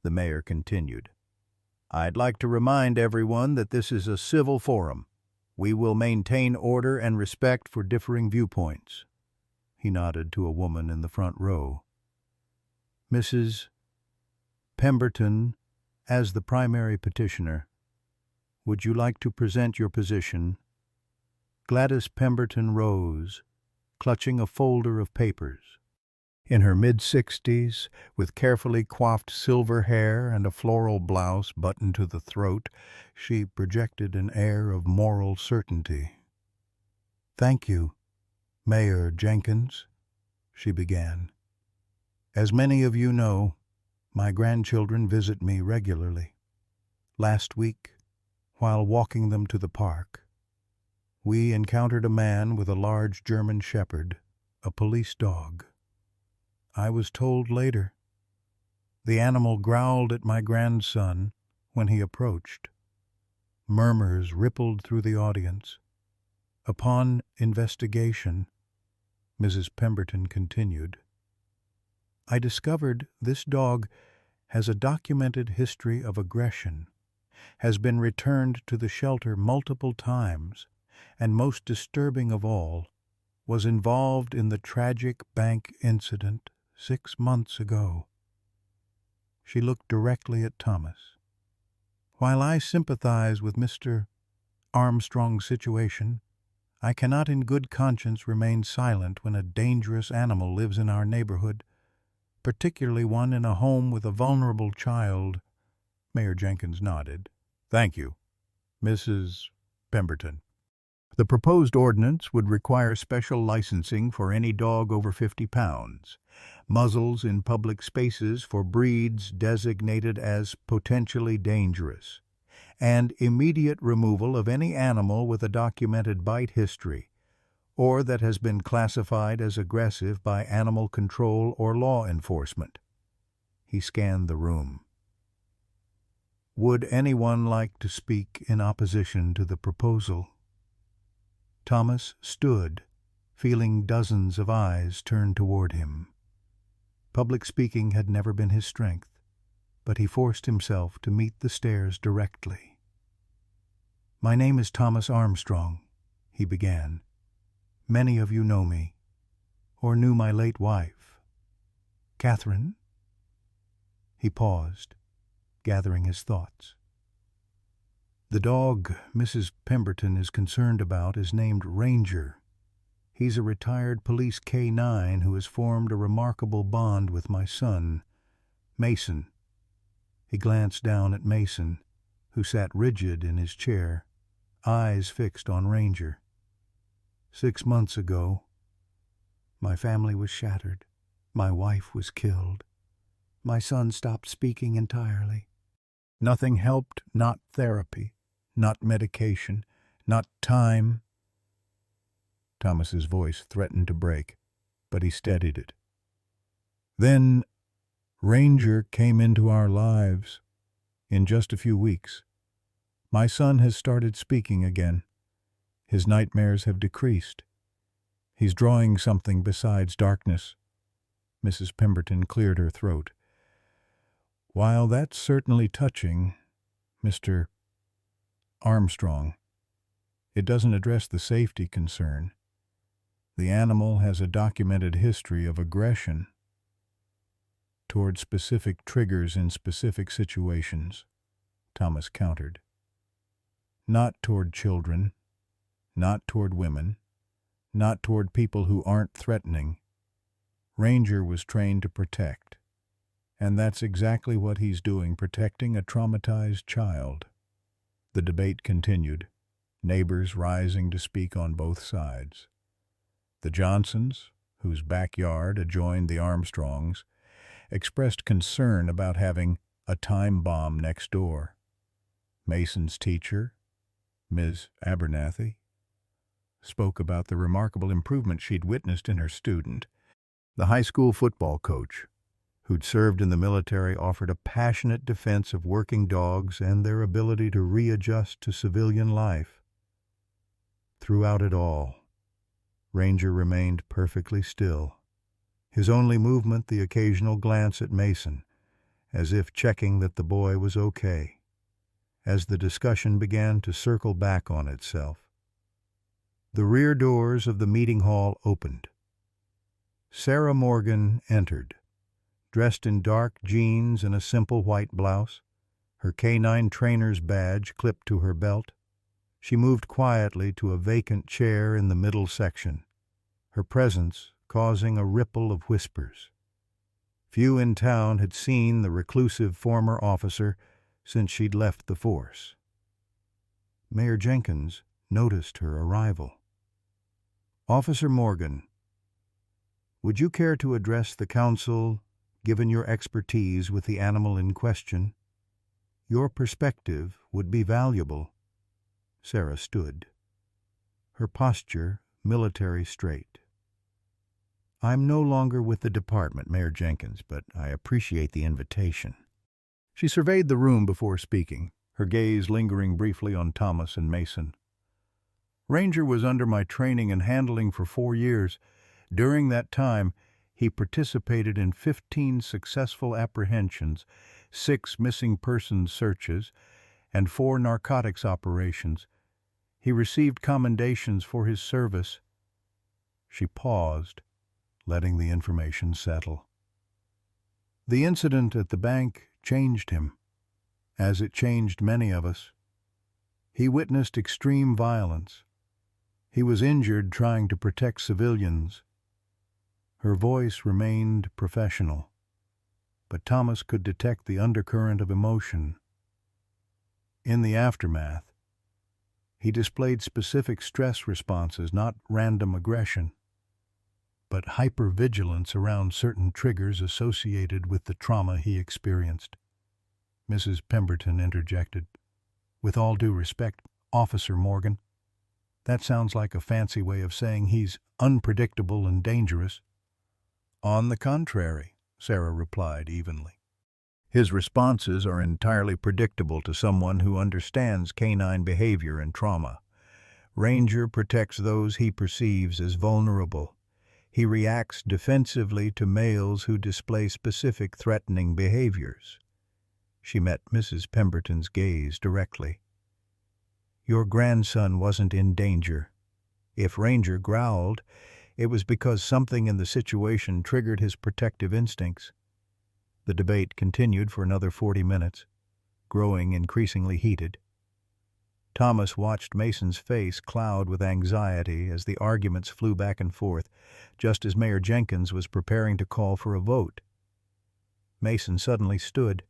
the mayor continued, "I'd like to remind everyone that this is a civil forum. We will maintain order and respect for differing viewpoints." He nodded to a woman in the front row. "Mrs. Pemberton, as the primary petitioner, would you like to present your position?" Gladys Pemberton rose, clutching a folder of papers. In her mid-60s, with carefully coiffed silver hair and a floral blouse buttoned to the throat, she projected an air of moral certainty. "Thank you, Mayor Jenkins," she began. "As many of you know, my grandchildren visit me regularly. Last week, while walking them to the park, we encountered a man with a large German shepherd, a police dog. I was told later the animal growled at my grandson when he approached. Murmurs rippled through the audience. Upon investigation," Mrs. Pemberton continued, "I discovered this dog has a documented history of aggression, has been returned to the shelter multiple times, and most disturbing of all, was involved in the tragic bank incident 6 months ago." She looked directly at Thomas. "While I sympathize with Mr. Armstrong's situation, I cannot in good conscience remain silent when a dangerous animal lives in our neighborhood, particularly one in a home with a vulnerable child." Mayor Jenkins nodded. "Thank you, Mrs. Pemberton. The proposed ordinance would require special licensing for any dog over 50 pounds, muzzles in public spaces for breeds designated as potentially dangerous, and immediate removal of any animal with a documented bite history, or that has been classified as aggressive by animal control or law enforcement. He scanned the room. Would anyone like to speak in opposition to the proposal? Thomas stood, feeling dozens of eyes turned toward him. Public speaking had never been his strength, but he forced himself to meet the stares directly. "My name is Thomas Armstrong," he began. "Many of you know me, or knew my late wife. Catherine?" He paused, gathering his thoughts. "The dog Mrs. Pemberton is concerned about is named Ranger. He's a retired police K-9 who has formed a remarkable bond with my son, Mason. He glanced down at Mason, who sat rigid in his chair, eyes fixed on Ranger. 6 months ago, my family was shattered. My wife was killed. My son stopped speaking entirely. Nothing helped, not therapy, not medication, not time. Thomas's voice threatened to break, but he steadied it. Then Ranger came into our lives in just a few weeks. My son has started speaking again. His nightmares have decreased. He's drawing something besides darkness. Mrs. Pemberton cleared her throat. While that's certainly touching, Mr. Armstrong, it doesn't address the safety concern. The animal has a documented history of aggression toward specific triggers in specific situations, Thomas countered. Not toward children, not toward women, not toward people who aren't threatening. Ranger was trained to protect, and that's exactly what he's doing, protecting a traumatized child. The debate continued, neighbors rising to speak on both sides. The Johnsons, whose backyard adjoined the Armstrongs, expressed concern about having a time bomb next door. Mason's teacher, Ms. Abernathy, spoke about the remarkable improvement she'd witnessed in her student. The high school football coach, who'd served in the military, offered a passionate defense of working dogs and their ability to readjust to civilian life. Throughout it all, Ranger remained perfectly still, his only movement the occasional glance at Mason, as if checking that the boy was okay. As the discussion began to circle back on itself, the rear doors of the meeting hall opened. Sarah Morgan entered, dressed in dark jeans and a simple white blouse, her canine trainer's badge clipped to her belt. She moved quietly to a vacant chair in the middle section, her presence causing a ripple of whispers. Few in town had seen the reclusive former officer since she'd left the force. Mayor Jenkins noticed her arrival. Officer Morgan, would you care to address the council, given your expertise with the animal in question? Your perspective would be valuable. Sarah stood, her posture military straight. I'm no longer with the department, Mayor Jenkins, but I appreciate the invitation. She surveyed the room before speaking, her gaze lingering briefly on Thomas and Mason. Ranger was under my training and handling for 4 years. During that time, he participated in 15 successful apprehensions, 6 missing persons searches, and 4 narcotics operations. He received commendations for his service. She paused, letting the information settle. The incident at the bank changed him, as it changed many of us. He witnessed extreme violence. He was injured trying to protect civilians. Her voice remained professional, but Thomas could detect the undercurrent of emotion. In the aftermath, he displayed specific stress responses, not random aggression, but hypervigilance around certain triggers associated with the trauma he experienced. Mrs. Pemberton interjected, "With all due respect, Officer Morgan, that sounds like a fancy way of saying he's unpredictable and dangerous." "On the contrary," Sarah replied evenly. "His responses are entirely predictable to someone who understands canine behavior and trauma. Ranger protects those he perceives as vulnerable. He reacts defensively to males who display specific threatening behaviors." She met Mrs. Pemberton's gaze directly. "Your grandson wasn't in danger. If Ranger growled, it was because something in the situation triggered his protective instincts." The debate continued for another 40 minutes, growing increasingly heated. Thomas watched Mason's face cloud with anxiety as the arguments flew back and forth, just as Mayor Jenkins was preparing to call for a vote. Mason suddenly stood.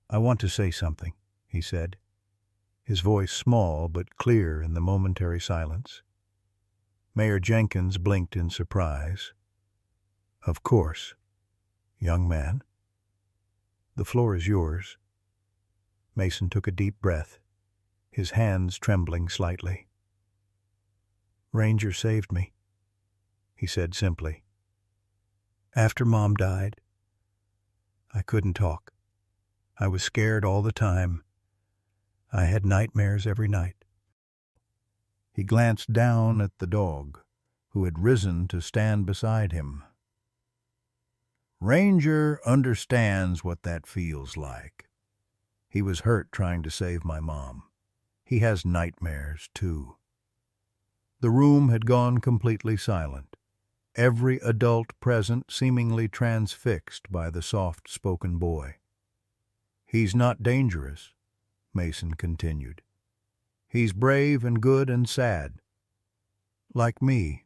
"I want to say something," he said, his voice small but clear in the momentary silence. Mayor Jenkins blinked in surprise. "Of course, young man. The floor is yours." Mason took a deep breath, his hands trembling slightly. "Ranger saved me," he said simply. "After Mom died, I couldn't talk. I was scared all the time. I had nightmares every night." He glanced down at the dog, who had risen to stand beside him. "Ranger understands what that feels like. He was hurt trying to save my mom. He has nightmares, too." The room had gone completely silent, every adult present seemingly transfixed by the soft-spoken boy. "He's not dangerous," Mason continued. "He's brave and good and sad. Like me."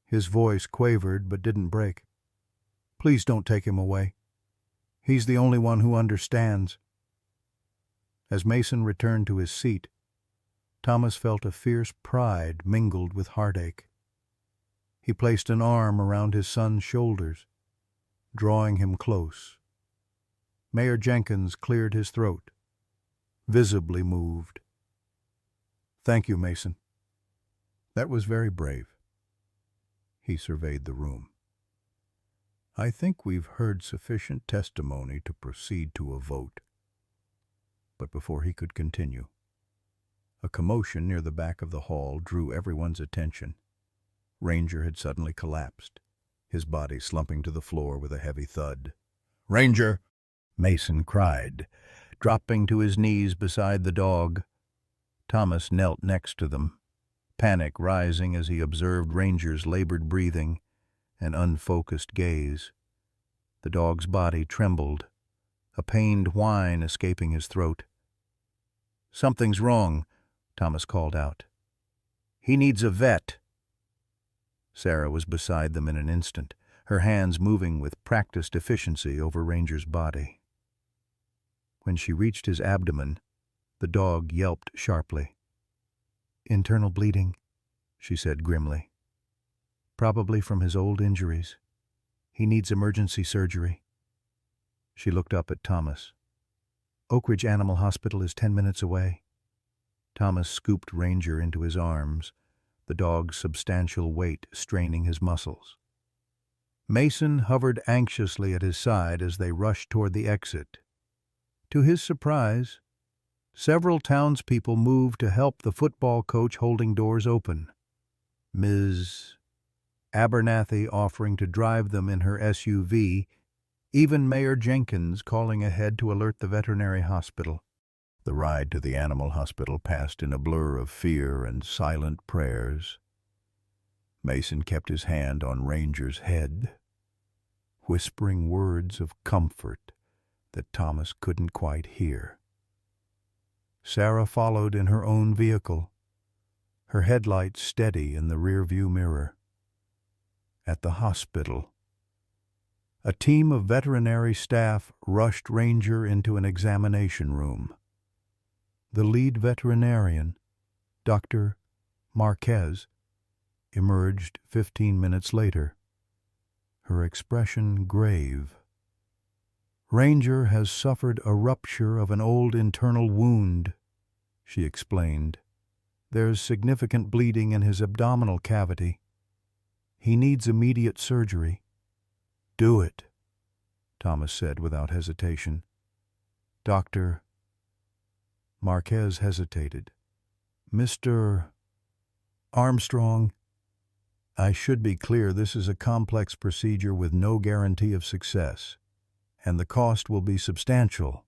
His voice quavered but didn't break. "Please don't take him away. He's the only one who understands." As Mason returned to his seat, Thomas felt a fierce pride mingled with heartache. He placed an arm around his son's shoulders, drawing him close. Mayor Jenkins cleared his throat, visibly moved. "Thank you, Mason. That was very brave." He surveyed the room. "I think we've heard sufficient testimony to proceed to a vote." But before he could continue, a commotion near the back of the hall drew everyone's attention. Ranger had suddenly collapsed, his body slumping to the floor with a heavy thud. "Ranger!" Mason cried, dropping to his knees beside the dog. Thomas knelt next to them, panic rising as he observed Ranger's labored breathing and unfocused gaze. The dog's body trembled, a pained whine escaping his throat. "Something's wrong," Thomas called out. "He needs a vet." Sarah was beside them in an instant, her hands moving with practiced efficiency over Ranger's body. When she reached his abdomen, the dog yelped sharply. "Internal bleeding," she said grimly. "Probably from his old injuries. He needs emergency surgery." She looked up at Thomas. "Oak Ridge Animal Hospital is 10 minutes away." Thomas scooped Ranger into his arms, the dog's substantial weight straining his muscles. Mason hovered anxiously at his side as they rushed toward the exit. To his surprise, several townspeople moved to help the football coach holding doors open. Ms. Abernathy offering to drive them in her SUV, even Mayor Jenkins calling ahead to alert the veterinary hospital. The ride to the animal hospital passed in a blur of fear and silent prayers. Mason kept his hand on Ranger's head, whispering words of comfort that Thomas couldn't quite hear. Sarah followed in her own vehicle, her headlights steady in the rearview mirror. At the hospital, a team of veterinary staff rushed Ranger into an examination room. The lead veterinarian, Dr. Marquez, emerged 15 minutes later, her expression grave. "Ranger has suffered a rupture of an old internal wound," she explained. "There's significant bleeding in his abdominal cavity. He needs immediate surgery." "Do it," Thomas said without hesitation. "Dr." Marquez hesitated. "Mr. Armstrong, I should be clear, this is a complex procedure with no guarantee of success, and the cost will be substantial,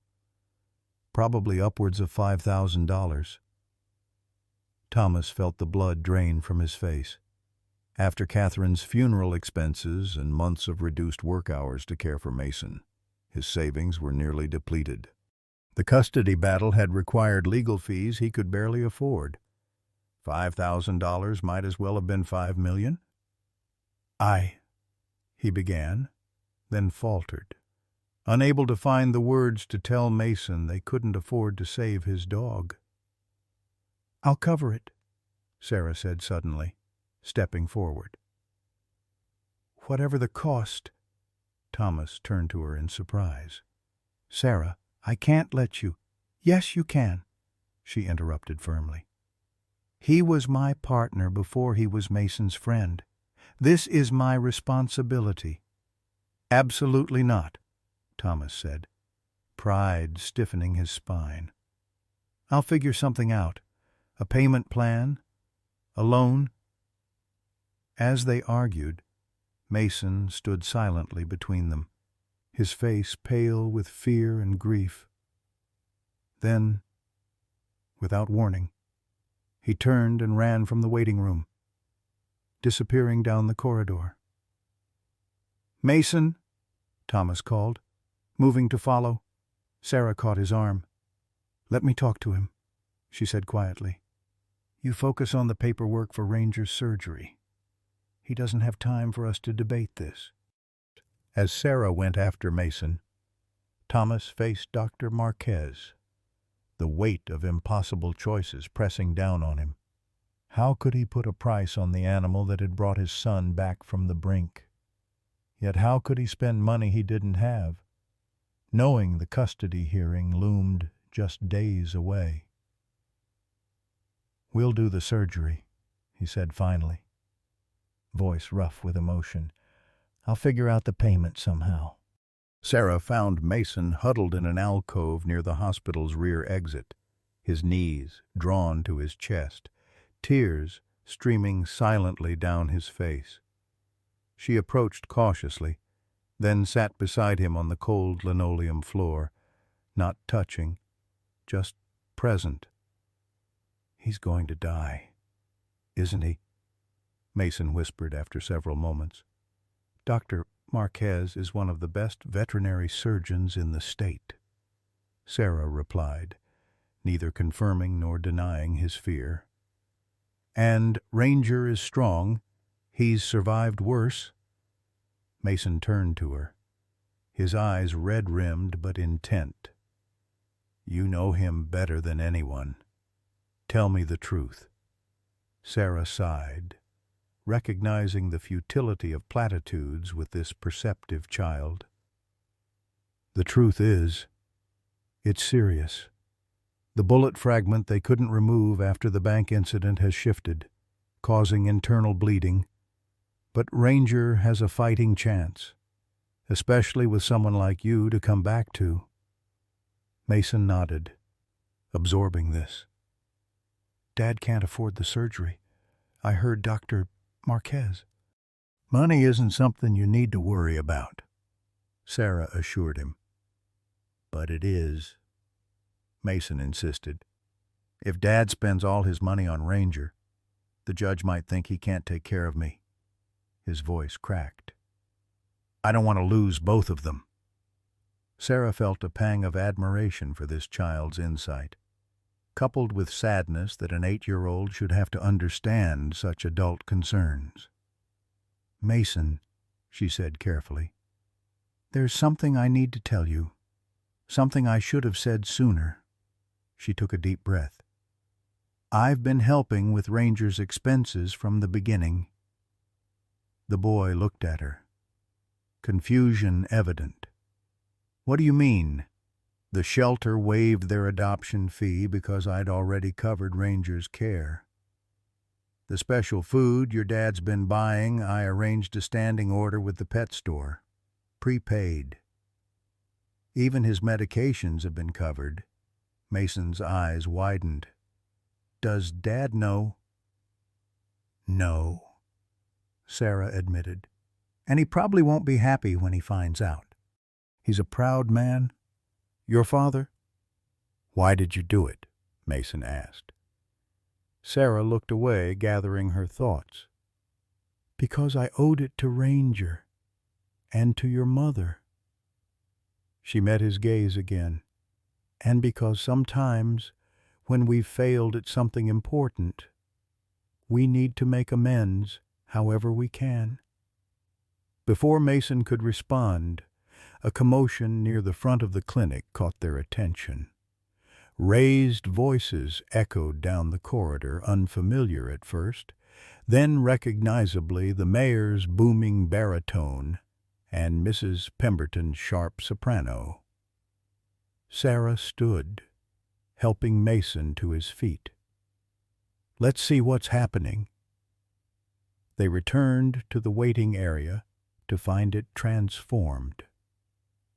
probably upwards of $5,000. Thomas felt the blood drain from his face. After Catherine's funeral expenses and months of reduced work hours to care for Mason, his savings were nearly depleted. The custody battle had required legal fees he could barely afford. $5,000 might as well have been $5 million. He began, then faltered, unable to find the words to tell Mason they couldn't afford to save his dog. "I'll cover it," Sarah said suddenly, stepping forward. "Whatever the cost." Thomas turned to her in surprise. "Sarah, I can't let you—" "Yes, you can," she interrupted firmly. "He was my partner before he was Mason's friend. This is my responsibility." "Absolutely not," Thomas said, pride stiffening his spine. "I'll figure something out. A payment plan? A loan?" As they argued, Mason stood silently between them, his face pale with fear and grief. Then, without warning, he turned and ran from the waiting room, disappearing down the corridor. "Mason," Thomas called, moving to follow. Sarah caught his arm. "Let me talk to him," she said quietly. "You focus on the paperwork for Ranger's surgery. He doesn't have time for us to debate this." As Sarah went after Mason, Thomas faced Dr. Marquez, the weight of impossible choices pressing down on him. How could he put a price on the animal that had brought his son back from the brink? Yet how could he spend money he didn't have, knowing the custody hearing loomed just days away? "We'll do the surgery," he said finally, voice rough with emotion. "I'll figure out the payment somehow." Sarah found Mason huddled in an alcove near the hospital's rear exit, his knees drawn to his chest, tears streaming silently down his face. She approached cautiously, then sat beside him on the cold linoleum floor, not touching, just present. "He's going to die, isn't he?" Mason whispered after several moments. "Dr. Marquez is one of the best veterinary surgeons in the state," Sarah replied, neither confirming nor denying his fear. "And Ranger is strong. He's survived worse." Mason turned to her, his eyes red-rimmed but intent. "You know him better than anyone. Tell me the truth." Sarah sighed, recognizing the futility of platitudes with this perceptive child. "The truth is, it's serious. The bullet fragment they couldn't remove after the bank incident has shifted, causing internal bleeding. But Ranger has a fighting chance, especially with someone like you to come back to." Mason nodded, absorbing this. "Dad can't afford the surgery. I heard Dr. Marquez." "Money isn't something you need to worry about," Sarah assured him. "But it is," Mason insisted. "If Dad spends all his money on Ranger, the judge might think he can't take care of me." His voice cracked. "I don't want to lose both of them." Sarah felt a pang of admiration for this child's insight, coupled with sadness that an 8-year-old should have to understand such adult concerns. "Mason," she said carefully, "there's something I need to tell you, something I should have said sooner." She took a deep breath. "I've been helping with Ranger's expenses from the beginning." The boy looked at her, confusion evident. "What do you mean? The shelter waived their adoption fee because I'd already covered Ranger's care. The special food your dad's been buying, I arranged a standing order with the pet store, prepaid. Even his medications have been covered." Mason's eyes widened. "Does Dad know?" "No," Sarah admitted. "And he probably won't be happy when he finds out. He's a proud man. Your father?" "Why did you do it?" Mason asked. Sarah looked away, gathering her thoughts. "Because I owed it to Ranger, and to your mother." She met his gaze again. "And because sometimes, when we've failed at something important, we need to make amends however we can." Before Mason could respond, A commotion near the front of the clinic caught their attention. Raised voices echoed down the corridor, unfamiliar at first, then recognizably the mayor's booming baritone and Mrs. Pemberton's sharp soprano. Sarah stood, helping Mason to his feet. "Let's see what's happening." They returned to the waiting area to find it transformed.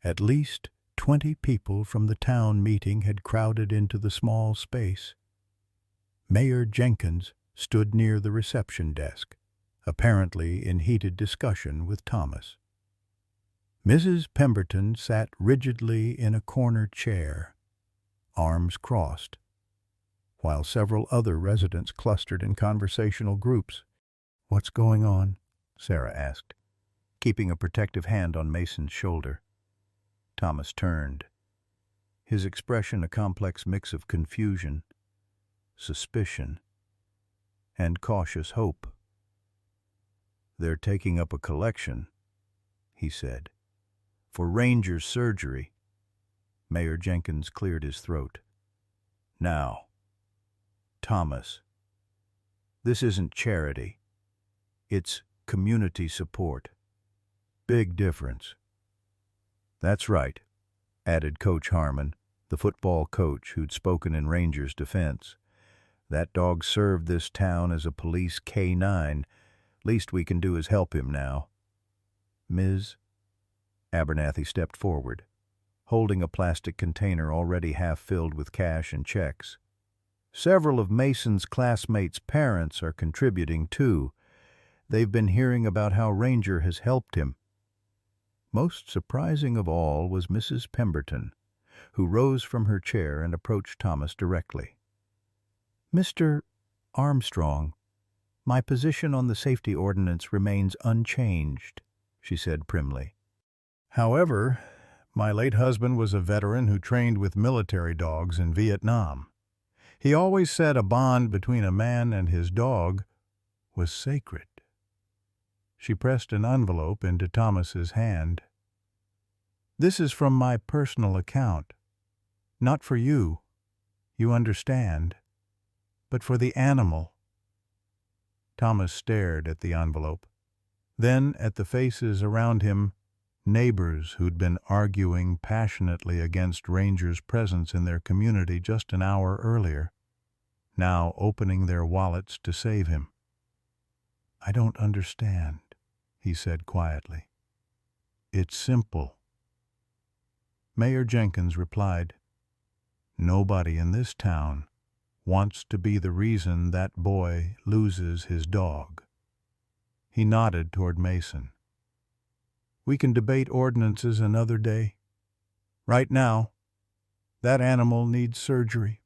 At least 20 people from the town meeting had crowded into the small space. Mayor Jenkins stood near the reception desk, apparently in heated discussion with Thomas. Mrs. Pemberton sat rigidly in a corner chair, arms crossed, while several other residents clustered in conversational groups. "What's going on?" Sarah asked, keeping a protective hand on Mason's shoulder. Thomas turned, his expression a complex mix of confusion, suspicion, and cautious hope. "They're taking up a collection," he said, "for Ranger's surgery." Mayor Jenkins cleared his throat. "Now, Thomas, this isn't charity. It's community support. Big difference." "That's right," added Coach Harmon, the football coach who'd spoken in Ranger's defense. "That dog served this town as a police K-9. Least we can do is help him now." "Ms." Abernathy stepped forward, holding a plastic container already half filled with cash and checks. "Several of Mason's classmates' parents are contributing too. They've been hearing about how Ranger has helped him." Most surprising of all was Mrs. Pemberton, who rose from her chair and approached Thomas directly. "Mr. Armstrong, my position on the safety ordinance remains unchanged," she said primly. "However, my late husband was a veteran who trained with military dogs in Vietnam. He always said a bond between a man and his dog was sacred." She pressed an envelope into Thomas's hand. "This is from my personal account. Not for you, you understand, but for the animal." Thomas stared at the envelope, then at the faces around him, neighbors who'd been arguing passionately against Ranger's presence in their community just an hour earlier, now opening their wallets to save him. "I don't understand," he said quietly. "It's simple." Mayor Jenkins replied, "Nobody in this town wants to be the reason that boy loses his dog." He nodded toward Mason. "We can debate ordinances another day. Right now, that animal needs surgery."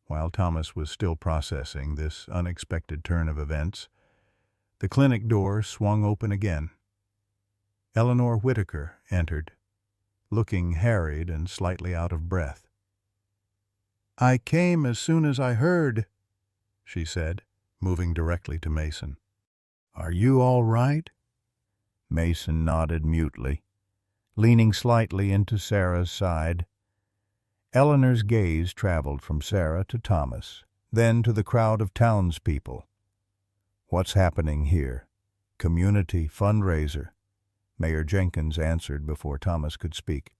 While Thomas was still processing this unexpected turn of events, the clinic door swung open again. Eleanor Whitaker entered, looking harried and slightly out of breath. "I came as soon as I heard," she said, moving directly to Mason. "Are you all right?" Mason nodded mutely, leaning slightly into Sarah's side. Eleanor's gaze traveled from Sarah to Thomas, then to the crowd of townspeople. "What's happening here?" "Community fundraiser," Mayor Jenkins answered before Thomas could speak.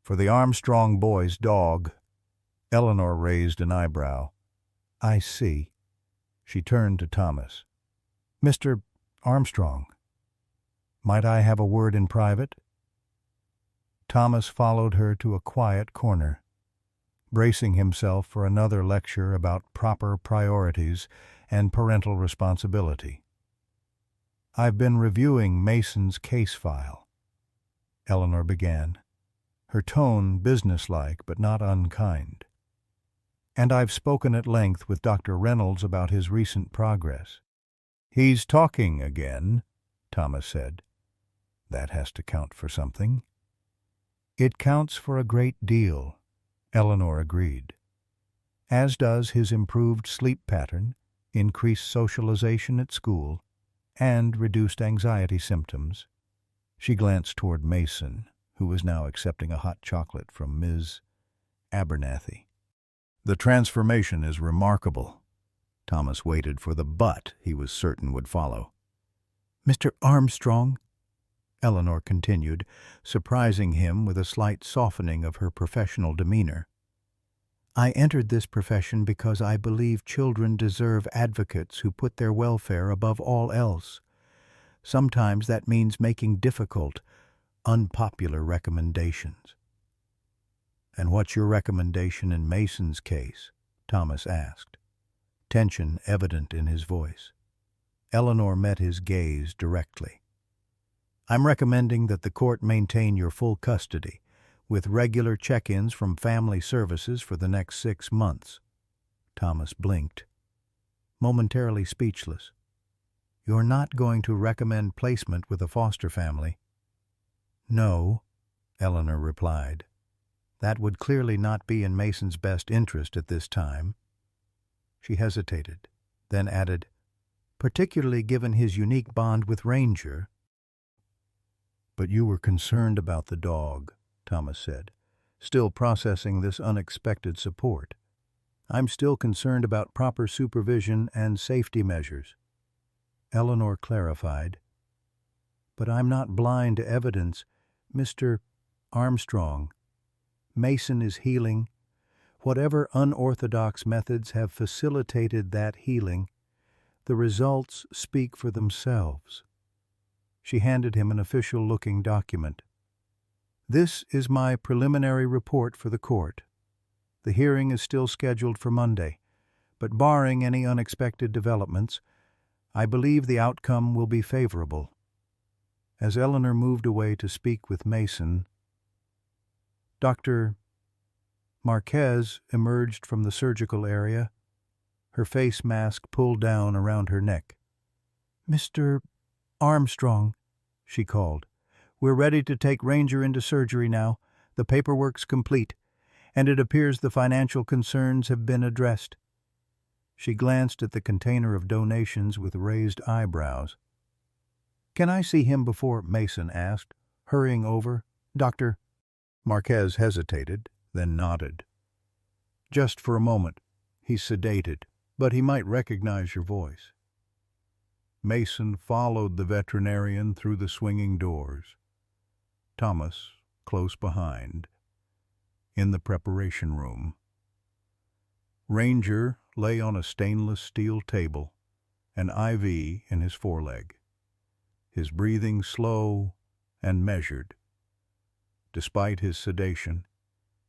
"For the Armstrong boy's dog." Eleanor raised an eyebrow. "I see." She turned to Thomas. "Mr. Armstrong, might I have a word in private?" Thomas followed her to a quiet corner, bracing himself for another lecture about proper priorities and parental responsibility. "I've been reviewing Mason's case file," Eleanor began, her tone businesslike but not unkind. "And I've spoken at length with Dr. Reynolds about his recent progress." "He's talking again," Thomas said. "That has to count for something." "It counts for a great deal," Eleanor agreed. "As does his improved sleep pattern, increased socialization at school, and reduced anxiety symptoms." She glanced toward Mason, who was now accepting a hot chocolate from Ms. Abernathy. "The transformation is remarkable." Thomas waited for the but he was certain would follow. "Mr. Armstrong," Eleanor continued, surprising him with a slight softening of her professional demeanor, "I entered this profession because I believe children deserve advocates who put their welfare above all else. Sometimes that means making difficult, unpopular recommendations." "And what's your recommendation in Mason's case?" Thomas asked, tension evident in his voice. Eleanor met his gaze directly. "I'm recommending that the court maintain your full custody, with regular check-ins from family services for the next 6 months." Thomas blinked, momentarily speechless. "You're not going to recommend placement with a foster family?" "No," Eleanor replied. "That would clearly not be in Mason's best interest at this time." She hesitated, then added, "particularly given his unique bond with Ranger." "But you were concerned about the dog," Thomas said, still processing this unexpected support. "I'm still concerned about proper supervision and safety measures." Eleanor clarified, "But I'm not blind to evidence, Mr. Armstrong. Mason is healing. Whatever unorthodox methods have facilitated that healing, the results speak for themselves." She handed him an official-looking document. "This is my preliminary report for the court. The hearing is still scheduled for Monday, but barring any unexpected developments, I believe the outcome will be favorable." As Eleanor moved away to speak with Mason, Dr. Marquez emerged from the surgical area, her face mask pulled down around her neck. "Mr. Armstrong," she called, "we're ready to take Ranger into surgery now. The paperwork's complete, and it appears the financial concerns have been addressed." She glanced at the container of donations with raised eyebrows. "Can I see him before?" Mason asked, hurrying over. "Doctor—" Marquez hesitated, then nodded. "Just for a moment. He's sedated, but he might recognize your voice." Mason followed the veterinarian through the swinging doors. Thomas close behind. In the preparation room, Ranger lay on a stainless steel table, an IV in his foreleg, his breathing slow and measured. Despite his sedation,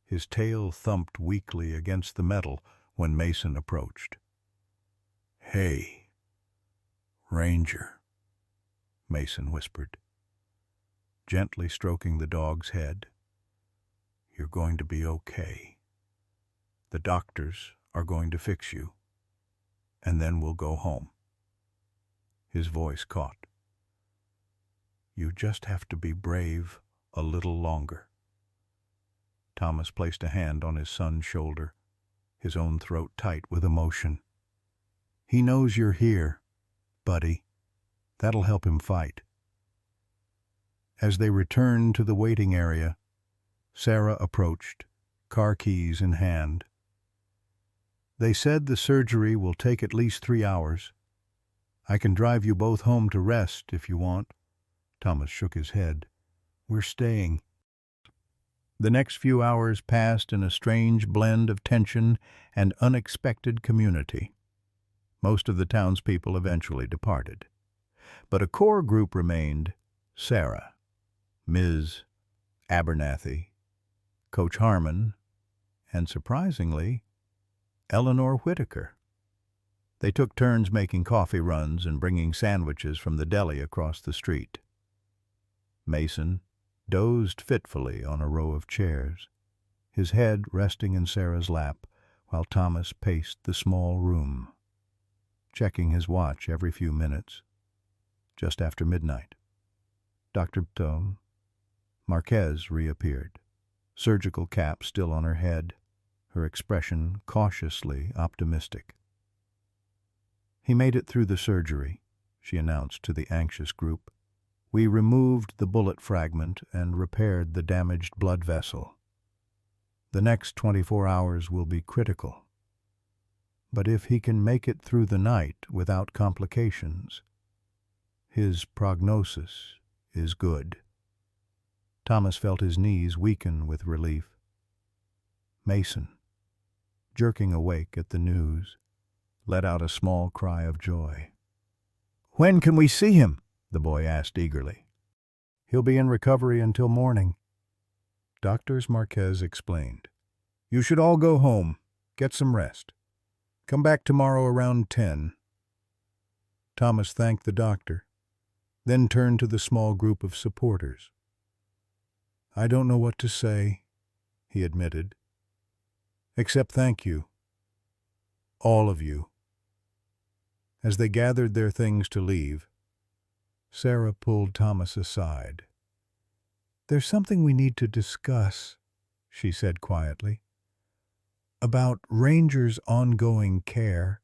his tail thumped weakly against the metal when Mason approached. "Hey, Ranger," Mason whispered, gently stroking the dog's head. "You're going to be okay. The doctors are going to fix you, and then we'll go home." His voice caught. "You just have to be brave a little longer." Thomas placed a hand on his son's shoulder, his own throat tight with emotion. "He knows you're here, buddy. That'll help him fight." As they returned to the waiting area, Sarah approached, car keys in hand. "They said the surgery will take at least 3 hours. I can drive you both home to rest if you want." Thomas shook his head. "We're staying." The next few hours passed in a strange blend of tension and unexpected community. Most of the townspeople eventually departed, but a core group remained: Sarah, Ms. Abernathy, Coach Harmon, and, surprisingly, Eleanor Whitaker. They took turns making coffee runs and bringing sandwiches from the deli across the street. Mason dozed fitfully on a row of chairs, his head resting in Sarah's lap while Thomas paced the small room, checking his watch every few minutes. Just after midnight, Dr. Marquez reappeared, surgical cap still on her head, her expression cautiously optimistic. "He made it through the surgery," she announced to the anxious group. We removed the bullet fragment and repaired the damaged blood vessel. The next 24 hours will be critical. But if he can make it through the night without complications, his prognosis is good. Thomas felt his knees weaken with relief. Mason, jerking awake at the news, let out a small cry of joy. "When can we see him?" the boy asked eagerly. "He'll be in recovery until morning," Doctors Marquez explained. "You should all go home, get some rest. Come back tomorrow around 10. Thomas thanked the doctor, then turned to the small group of supporters. "I don't know what to say," he admitted, "except thank you. All of you." As they gathered their things to leave, Sarah pulled Thomas aside. "There's something we need to discuss," she said quietly. "About Ranger's ongoing care."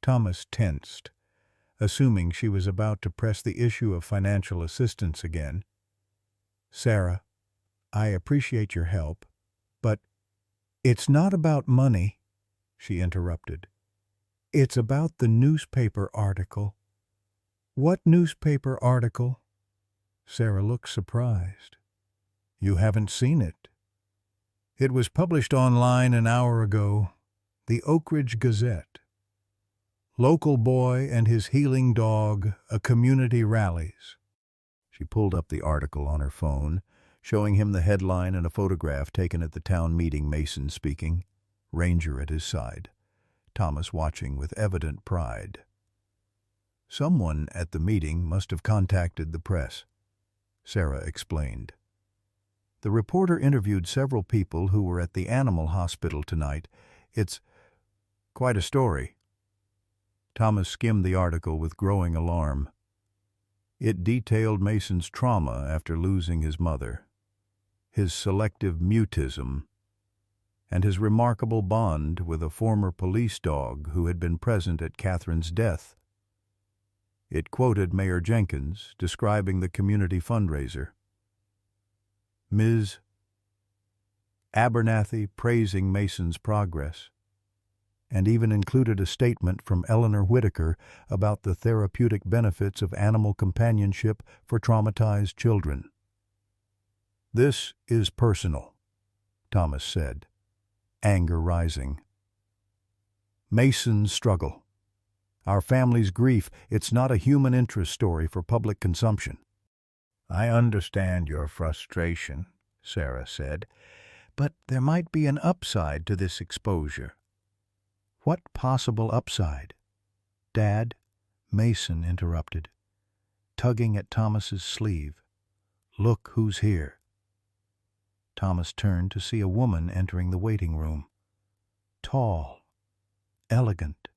Thomas tensed, assuming she was about to press the issue of financial assistance again. "Sarah, I appreciate your help, but it's not about money," she interrupted. "It's about the newspaper article." "What newspaper article?" Sarah looked surprised. "You haven't seen it?" "It was published online an hour ago. The Oak Ridge Gazette. Local boy and his healing dog, a community rallies." She pulled up the article on her phone, showing him the headline and a photograph taken at the town meeting, Mason speaking, Ranger at his side, Thomas watching with evident pride. "Someone at the meeting must have contacted the press," Sarah explained. "The reporter interviewed several people who were at the animal hospital tonight. It's quite a story." Thomas skimmed the article with growing alarm. It detailed Mason's trauma after losing his mother, his selective mutism, and his remarkable bond with a former police dog who had been present at Catherine's death. It quoted Mayor Jenkins describing the community fundraiser. Ms. Abernathy praising Mason's progress, and even included a statement from Eleanor Whitaker about the therapeutic benefits of animal companionship for traumatized children. "This is personal," Thomas said, anger rising. "Mason's struggle. Our family's grief, it's not a human interest story for public consumption." "I understand your frustration," Sarah said, "but there might be an upside to this exposure." "What possible upside?" "Dad," Mason interrupted, tugging at Thomas's sleeve. "Look who's here." Thomas turned to see a woman entering the waiting room. Tall, elegant,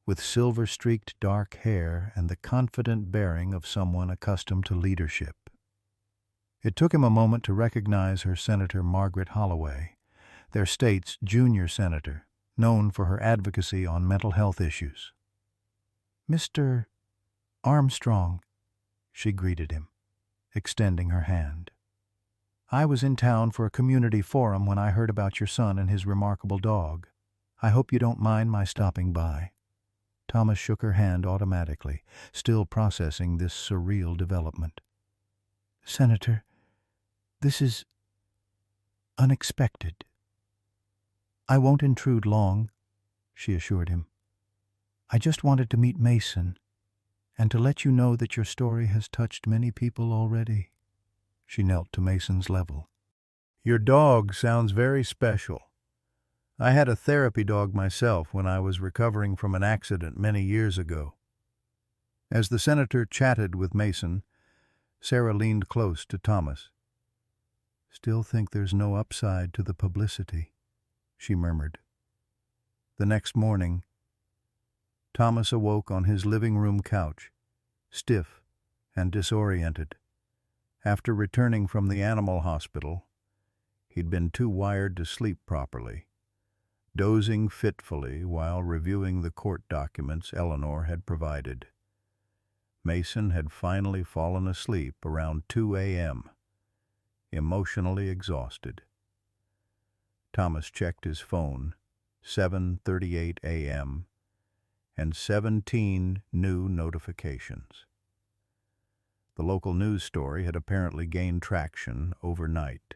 with silver-streaked dark hair and the confident bearing of someone accustomed to leadership. It took him a moment to recognize her Senator Margaret Holloway, their state's junior senator, known for her advocacy on mental health issues. "Mr. Armstrong," she greeted him, extending her hand. "I was in town for a community forum when I heard about your son and his remarkable dog. I hope you don't mind my stopping by." Thomas shook her hand automatically, still processing this surreal development. "Senator, this is unexpected." "I won't intrude long," she assured him. "I just wanted to meet Mason, and to let you know that your story has touched many people already." She knelt to Mason's level. "Your dog sounds very special. I had a therapy dog myself when I was recovering from an accident many years ago." As the senator chatted with Mason, Sarah leaned close to Thomas. "Still think there's no upside to the publicity," she murmured. The next morning, Thomas awoke on his living room couch, stiff and disoriented. After returning from the animal hospital, he'd been too wired to sleep properly, dozing fitfully while reviewing the court documents Eleanor had provided. Mason had finally fallen asleep around 2 a.m., emotionally exhausted. Thomas checked his phone, 7:38 a.m., and 17 new notifications. The local news story had apparently gained traction overnight,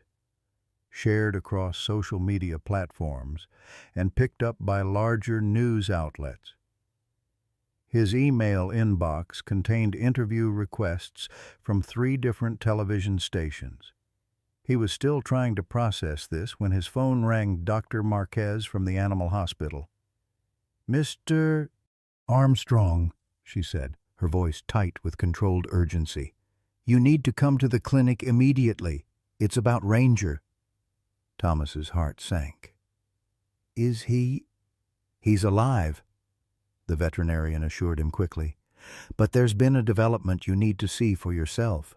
shared across social media platforms, and picked up by larger news outlets. His email inbox contained interview requests from 3 different television stations. He was still trying to process this when his phone rang. Dr. Marquez from the animal hospital. "Mr. Armstrong," she said, her voice tight with controlled urgency. "You need to come to the clinic immediately. It's about Ranger." Thomas's heart sank. "Is he—" "He's alive," the veterinarian assured him quickly. "But there's been a development you need to see for yourself.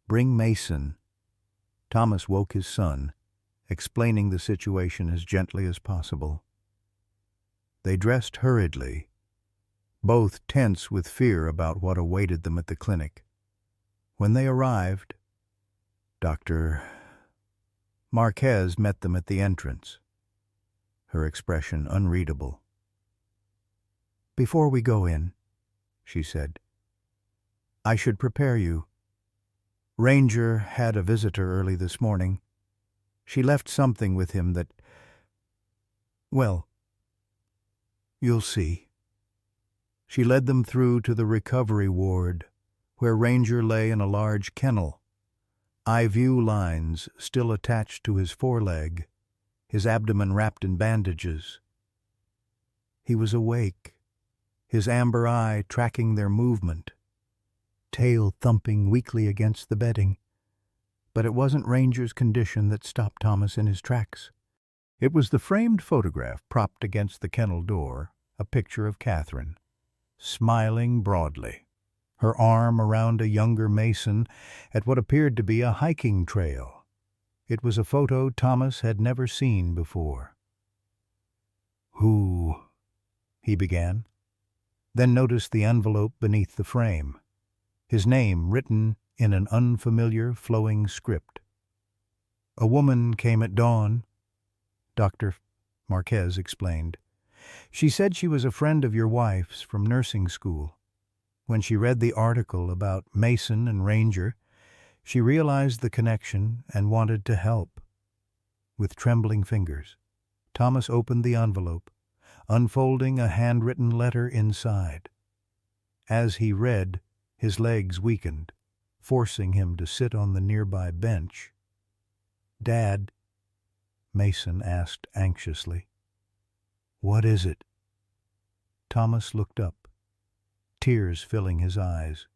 Bring Mason." Thomas woke his son, explaining the situation as gently as possible. They dressed hurriedly, both tense with fear about what awaited them at the clinic. When they arrived, Dr. Marquez met them at the entrance, her expression unreadable. "Before we go in," she said, "I should prepare you. Ranger had a visitor early this morning. She left something with him that, well, you'll see." She led them through to the recovery ward, where Ranger lay in a large kennel, eye-view lines still attached to his foreleg, his abdomen wrapped in bandages. He was awake, his amber eye tracking their movement, tail thumping weakly against the bedding. But it wasn't Ranger's condition that stopped Thomas in his tracks. It was the framed photograph propped against the kennel door, a picture of Catherine, smiling broadly, her arm around a younger Mason at what appeared to be a hiking trail. It was a photo Thomas had never seen before. "Who?" he began, then noticed the envelope beneath the frame, his name written in an unfamiliar flowing script. "A woman came at dawn," Dr. Marquez explained. "She said she was a friend of your wife's from nursing school. When she read the article about Mason and Ranger, she realized the connection and wanted to help." With trembling fingers, Thomas opened the envelope, unfolding a handwritten letter inside. As he read, his legs weakened, forcing him to sit on the nearby bench. "Dad," Mason asked anxiously, "what is it?" Thomas looked up, tears filling his eyes.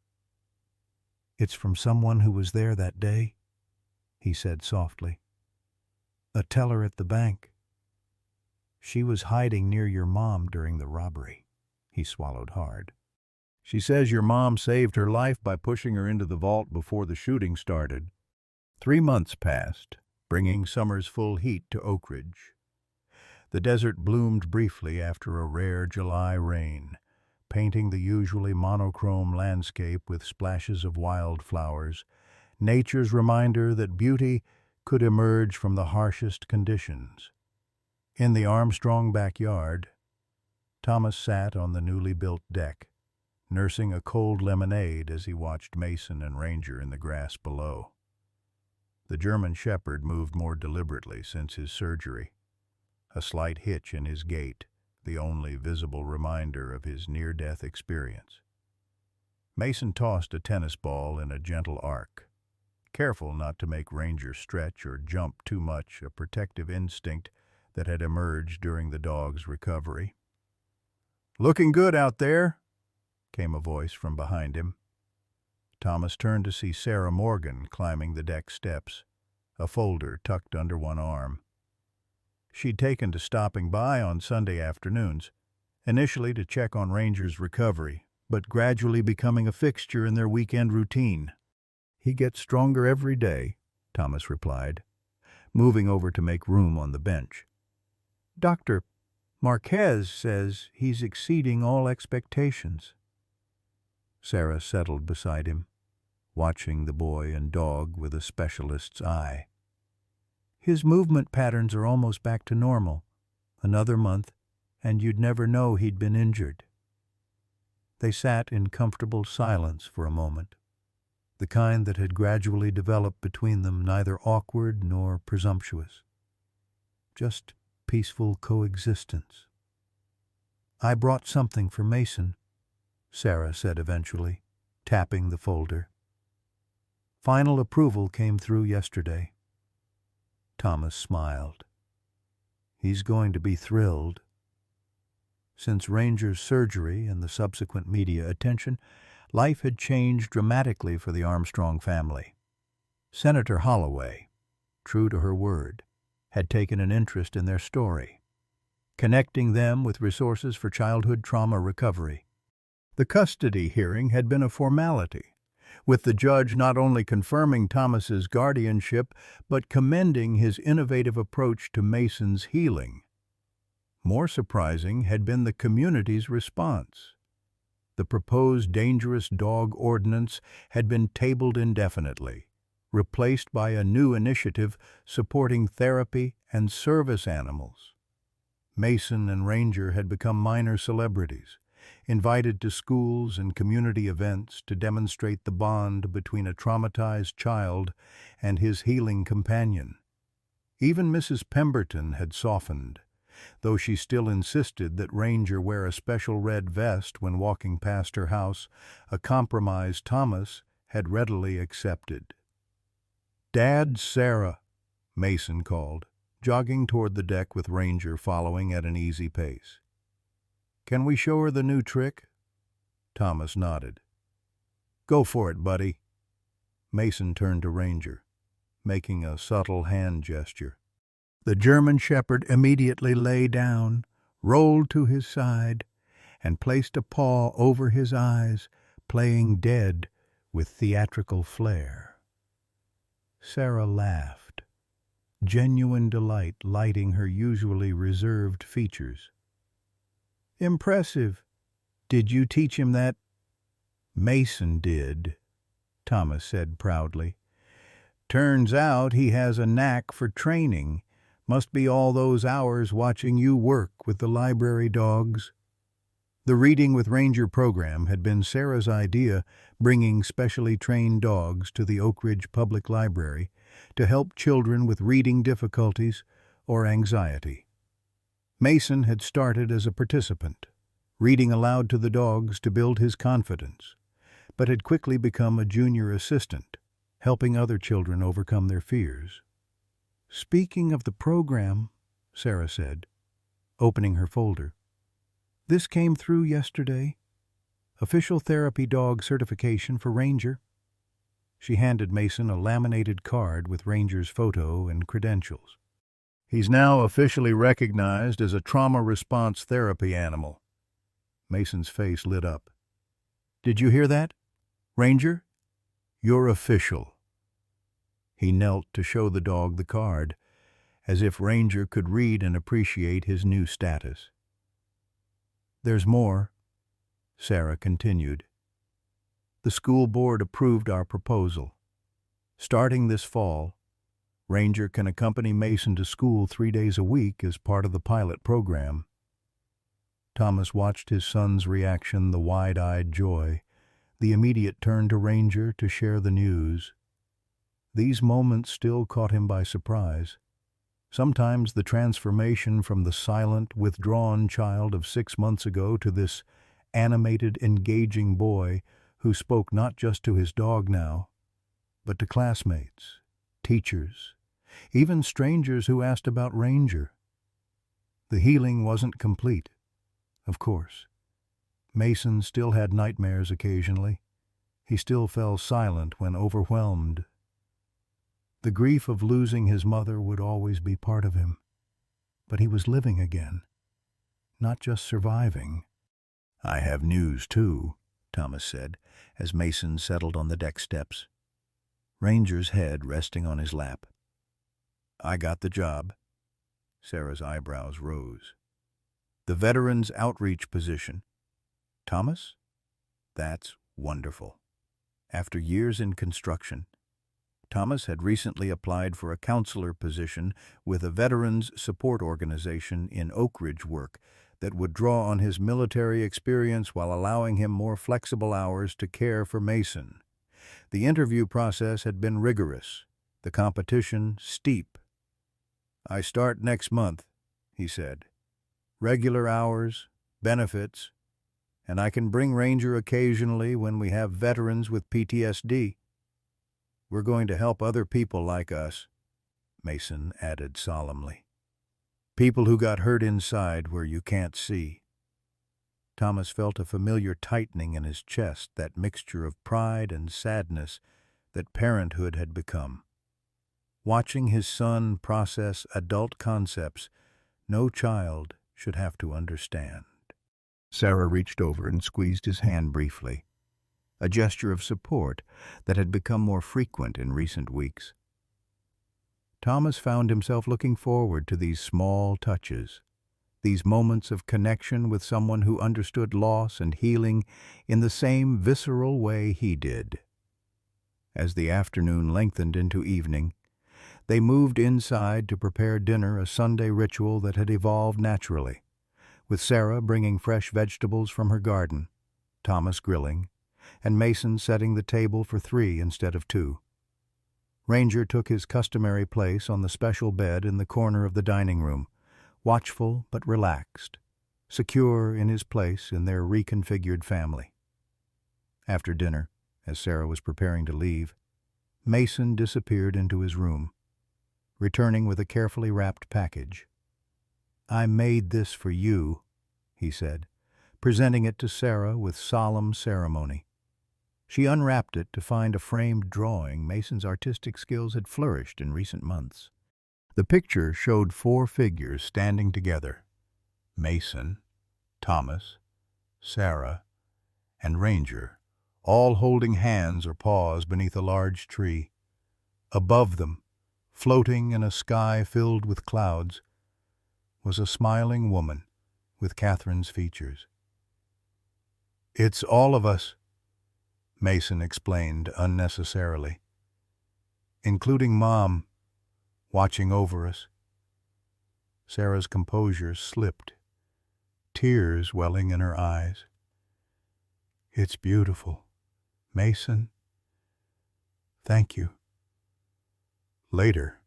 "It's from someone who was there that day," he said softly. "A teller at the bank. She was hiding near your mom during the robbery." He swallowed hard. "She says your mom saved her life by pushing her into the vault before the shooting started." 3 months passed, bringing summer's full heat to Oak Ridge. The desert bloomed briefly after a rare July rain, painting the usually monochrome landscape with splashes of wildflowers, nature's reminder that beauty could emerge from the harshest conditions. In the Armstrong backyard, Thomas sat on the newly built deck, nursing a cold lemonade as he watched Mason and Ranger in the grass below. The German Shepherd moved more deliberately since his surgery, a slight hitch in his gait, the only visible reminder of his near-death experience. Mason tossed a tennis ball in a gentle arc, careful not to make Ranger stretch or jump too much, a protective instinct that had emerged during the dog's recovery. "Looking good out there," came a voice from behind him. Thomas turned to see Sarah Morgan climbing the deck steps, a folder tucked under one arm. She'd taken to stopping by on Sunday afternoons, initially to check on Ranger's recovery, but gradually becoming a fixture in their weekend routine. "He gets stronger every day," Thomas replied, moving over to make room on the bench. "Dr. Marquez says he's exceeding all expectations." Sarah settled beside him, watching the boy and dog with a specialist's eye. His movement patterns are almost back to normal. Another month, and you'd never know he'd been injured. They sat in comfortable silence for a moment, the kind that had gradually developed between them, neither awkward nor presumptuous. Just peaceful coexistence. "I brought something for Mason," Sarah said eventually, tapping the folder. "Final approval came through yesterday." Thomas smiled. "He's going to be thrilled." Since Ranger's surgery and the subsequent media attention, life had changed dramatically for the Armstrong family. Senator Holloway, true to her word, had taken an interest in their story, connecting them with resources for childhood trauma recovery. The custody hearing had been a formality, with the judge not only confirming Thomas's guardianship but commending his innovative approach to Mason's healing. More surprising had been the community's response. The proposed dangerous dog ordinance had been tabled indefinitely, replaced by a new initiative supporting therapy and service animals. Mason and Ranger had become minor celebrities, invited to schools and community events to demonstrate the bond between a traumatized child and his healing companion. Even Mrs. Pemberton had softened, though she still insisted that Ranger wear a special red vest when walking past her house, a compromise Thomas had readily accepted. "Dad, Sarah," Mason called, jogging toward the deck with Ranger following at an easy pace. "Can we show her the new trick?" Thomas nodded. "Go for it, buddy." Mason turned to Ranger, making a subtle hand gesture. The German shepherd immediately lay down, rolled to his side, and placed a paw over his eyes, playing dead with theatrical flair. Sarah laughed, genuine delight lighting her usually reserved features. "Impressive. Did you teach him that?" "Mason did," Thomas said proudly. "Turns out he has a knack for training. Must be all those hours watching you work with the library dogs." The Reading with Ranger program had been Sarah's idea, bringing specially trained dogs to the Oak Ridge Public Library to help children with reading difficulties or anxiety. Mason had started as a participant, reading aloud to the dogs to build his confidence, but had quickly become a junior assistant, helping other children overcome their fears. "Speaking of the program," Sarah said, opening her folder, "this came through yesterday. Official therapy dog certification for Ranger." She handed Mason a laminated card with Ranger's photo and credentials. "He's now officially recognized as a trauma response therapy animal." Mason's face lit up. "Did you hear that? Ranger, you're official." He knelt to show the dog the card, as if Ranger could read and appreciate his new status. "There's more," Sarah continued. "The school board approved our proposal. Starting this fall, Ranger can accompany Mason to school 3 days a week as part of the pilot program." Thomas watched his son's reaction, the wide-eyed joy, the immediate turn to Ranger to share the news. These moments still caught him by surprise. Sometimes the transformation from the silent, withdrawn child of 6 months ago to this animated, engaging boy who spoke not just to his dog now, but to classmates, teachers, even strangers who asked about Ranger. The healing wasn't complete, of course. Mason still had nightmares occasionally. He still fell silent when overwhelmed. The grief of losing his mother would always be part of him. But he was living again, not just surviving. "I have news, too," Thomas said, as Mason settled on the deck steps, Ranger's head resting on his lap. "I got the job." Sarah's eyebrows rose. "The Veterans Outreach position." "Thomas? That's wonderful. After years in construction, Thomas had recently applied for a counselor position with a veterans support organization in Oak Ridge work that would draw on his military experience while allowing him more flexible hours to care for Mason. The interview process had been rigorous, the competition steep. "I start next month," he said. "Regular hours, benefits, and I can bring Ranger occasionally when we have veterans with PTSD. We're going to help other people like us," Mason added solemnly. "People who got hurt inside where you can't see." Thomas felt a familiar tightening in his chest, that mixture of pride and sadness that parenthood had become. Watching his son process adult concepts no child should have to understand. Sarah reached over and squeezed his hand briefly, a gesture of support that had become more frequent in recent weeks. Thomas found himself looking forward to these small touches, these moments of connection with someone who understood loss and healing in the same visceral way he did. As the afternoon lengthened into evening, they moved inside to prepare dinner, a Sunday ritual that had evolved naturally, with Sarah bringing fresh vegetables from her garden, Thomas grilling, and Mason setting the table for 3 instead of 2. Ranger took his customary place on the special bed in the corner of the dining room, watchful but relaxed, secure in his place in their reconfigured family. After dinner, as Sarah was preparing to leave, Mason disappeared into his room, returning with a carefully wrapped package. "I made this for you," he said, presenting it to Sarah with solemn ceremony. She unwrapped it to find a framed drawing. Mason's artistic skills had flourished in recent months. The picture showed 4 figures standing together: Mason, Thomas, Sarah, and Ranger, all holding hands or paws beneath a large tree. Above them, floating in a sky filled with clouds, was a smiling woman with Catherine's features. "It's all of us," Mason explained unnecessarily, "including Mom, watching over us." Sarah's composure slipped, tears welling in her eyes. "It's beautiful, Mason. Thank you." Later,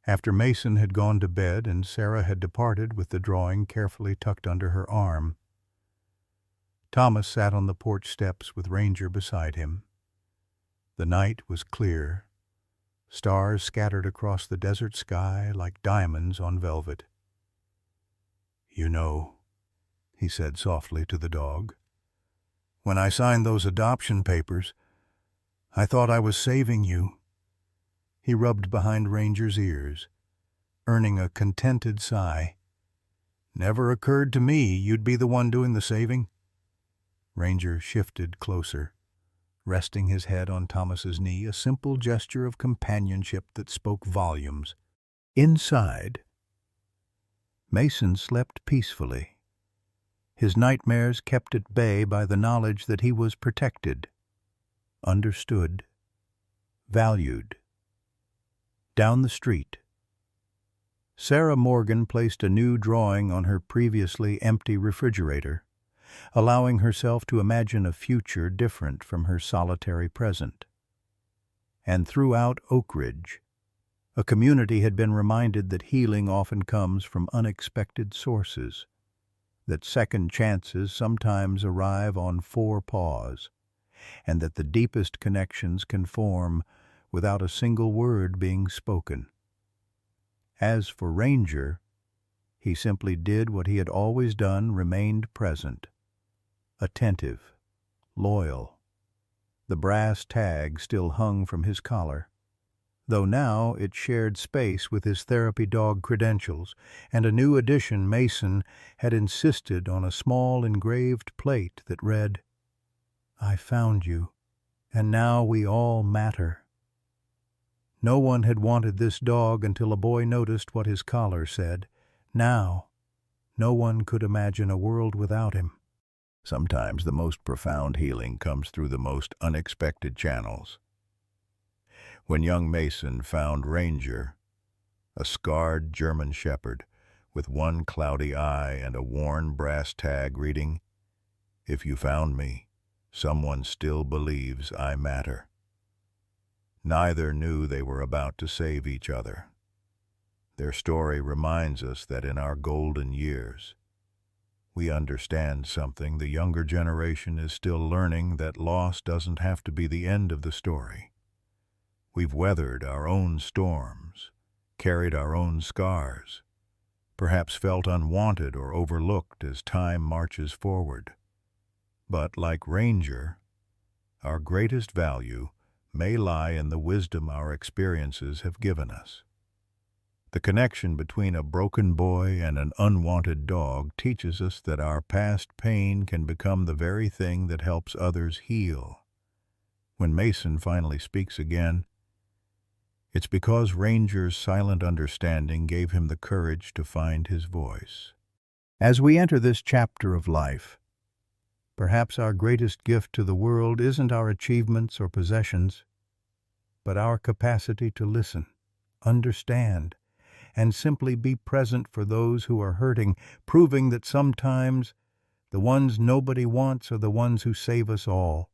after Mason had gone to bed and Sarah had departed with the drawing carefully tucked under her arm, Thomas sat on the porch steps with Ranger beside him. The night was clear, stars scattered across the desert sky like diamonds on velvet. "You know," he said softly to the dog, "when I signed those adoption papers, I thought I was saving you." He rubbed behind Ranger's ears, earning a contented sigh. "Never occurred to me you'd be the one doing the saving." Ranger shifted closer, resting his head on Thomas's knee, a simple gesture of companionship that spoke volumes. Inside, Mason slept peacefully, his nightmares kept at bay by the knowledge that he was protected, understood, valued. Down the street, Sarah Morgan placed a new drawing on her previously empty refrigerator, allowing herself to imagine a future different from her solitary present. And throughout Oak Ridge, a community had been reminded that healing often comes from unexpected sources, that second chances sometimes arrive on 4 paws, and that the deepest connections can form without a single word being spoken. As for Ranger, he simply did what he had always done, remained present, attentive, loyal. The brass tag still hung from his collar, though now it shared space with his therapy dog credentials, and a new addition, Mason, had insisted on a small engraved plate that read, "I found you, and now we all matter." No one had wanted this dog until a boy noticed what his collar said. Now, no one could imagine a world without him. Sometimes the most profound healing comes through the most unexpected channels. When young Mason found Ranger, a scarred German shepherd with one cloudy eye and a worn brass tag reading, "If you found me, someone still believes I matter." Neither knew they were about to save each other. Their story reminds us that in our golden years, we understand something the younger generation is still learning, that loss doesn't have to be the end of the story. We've weathered our own storms, carried our own scars, perhaps felt unwanted or overlooked as time marches forward. But like Ranger, our greatest value may lie in the wisdom our experiences have given us. The connection between a broken boy and an unwanted dog teaches us that our past pain can become the very thing that helps others heal. When Mason finally speaks again, it's because Ranger's silent understanding gave him the courage to find his voice. As we enter this chapter of life, perhaps our greatest gift to the world isn't our achievements or possessions, but our capacity to listen, understand, and simply be present for those who are hurting, proving that sometimes the ones nobody wants are the ones who save us all.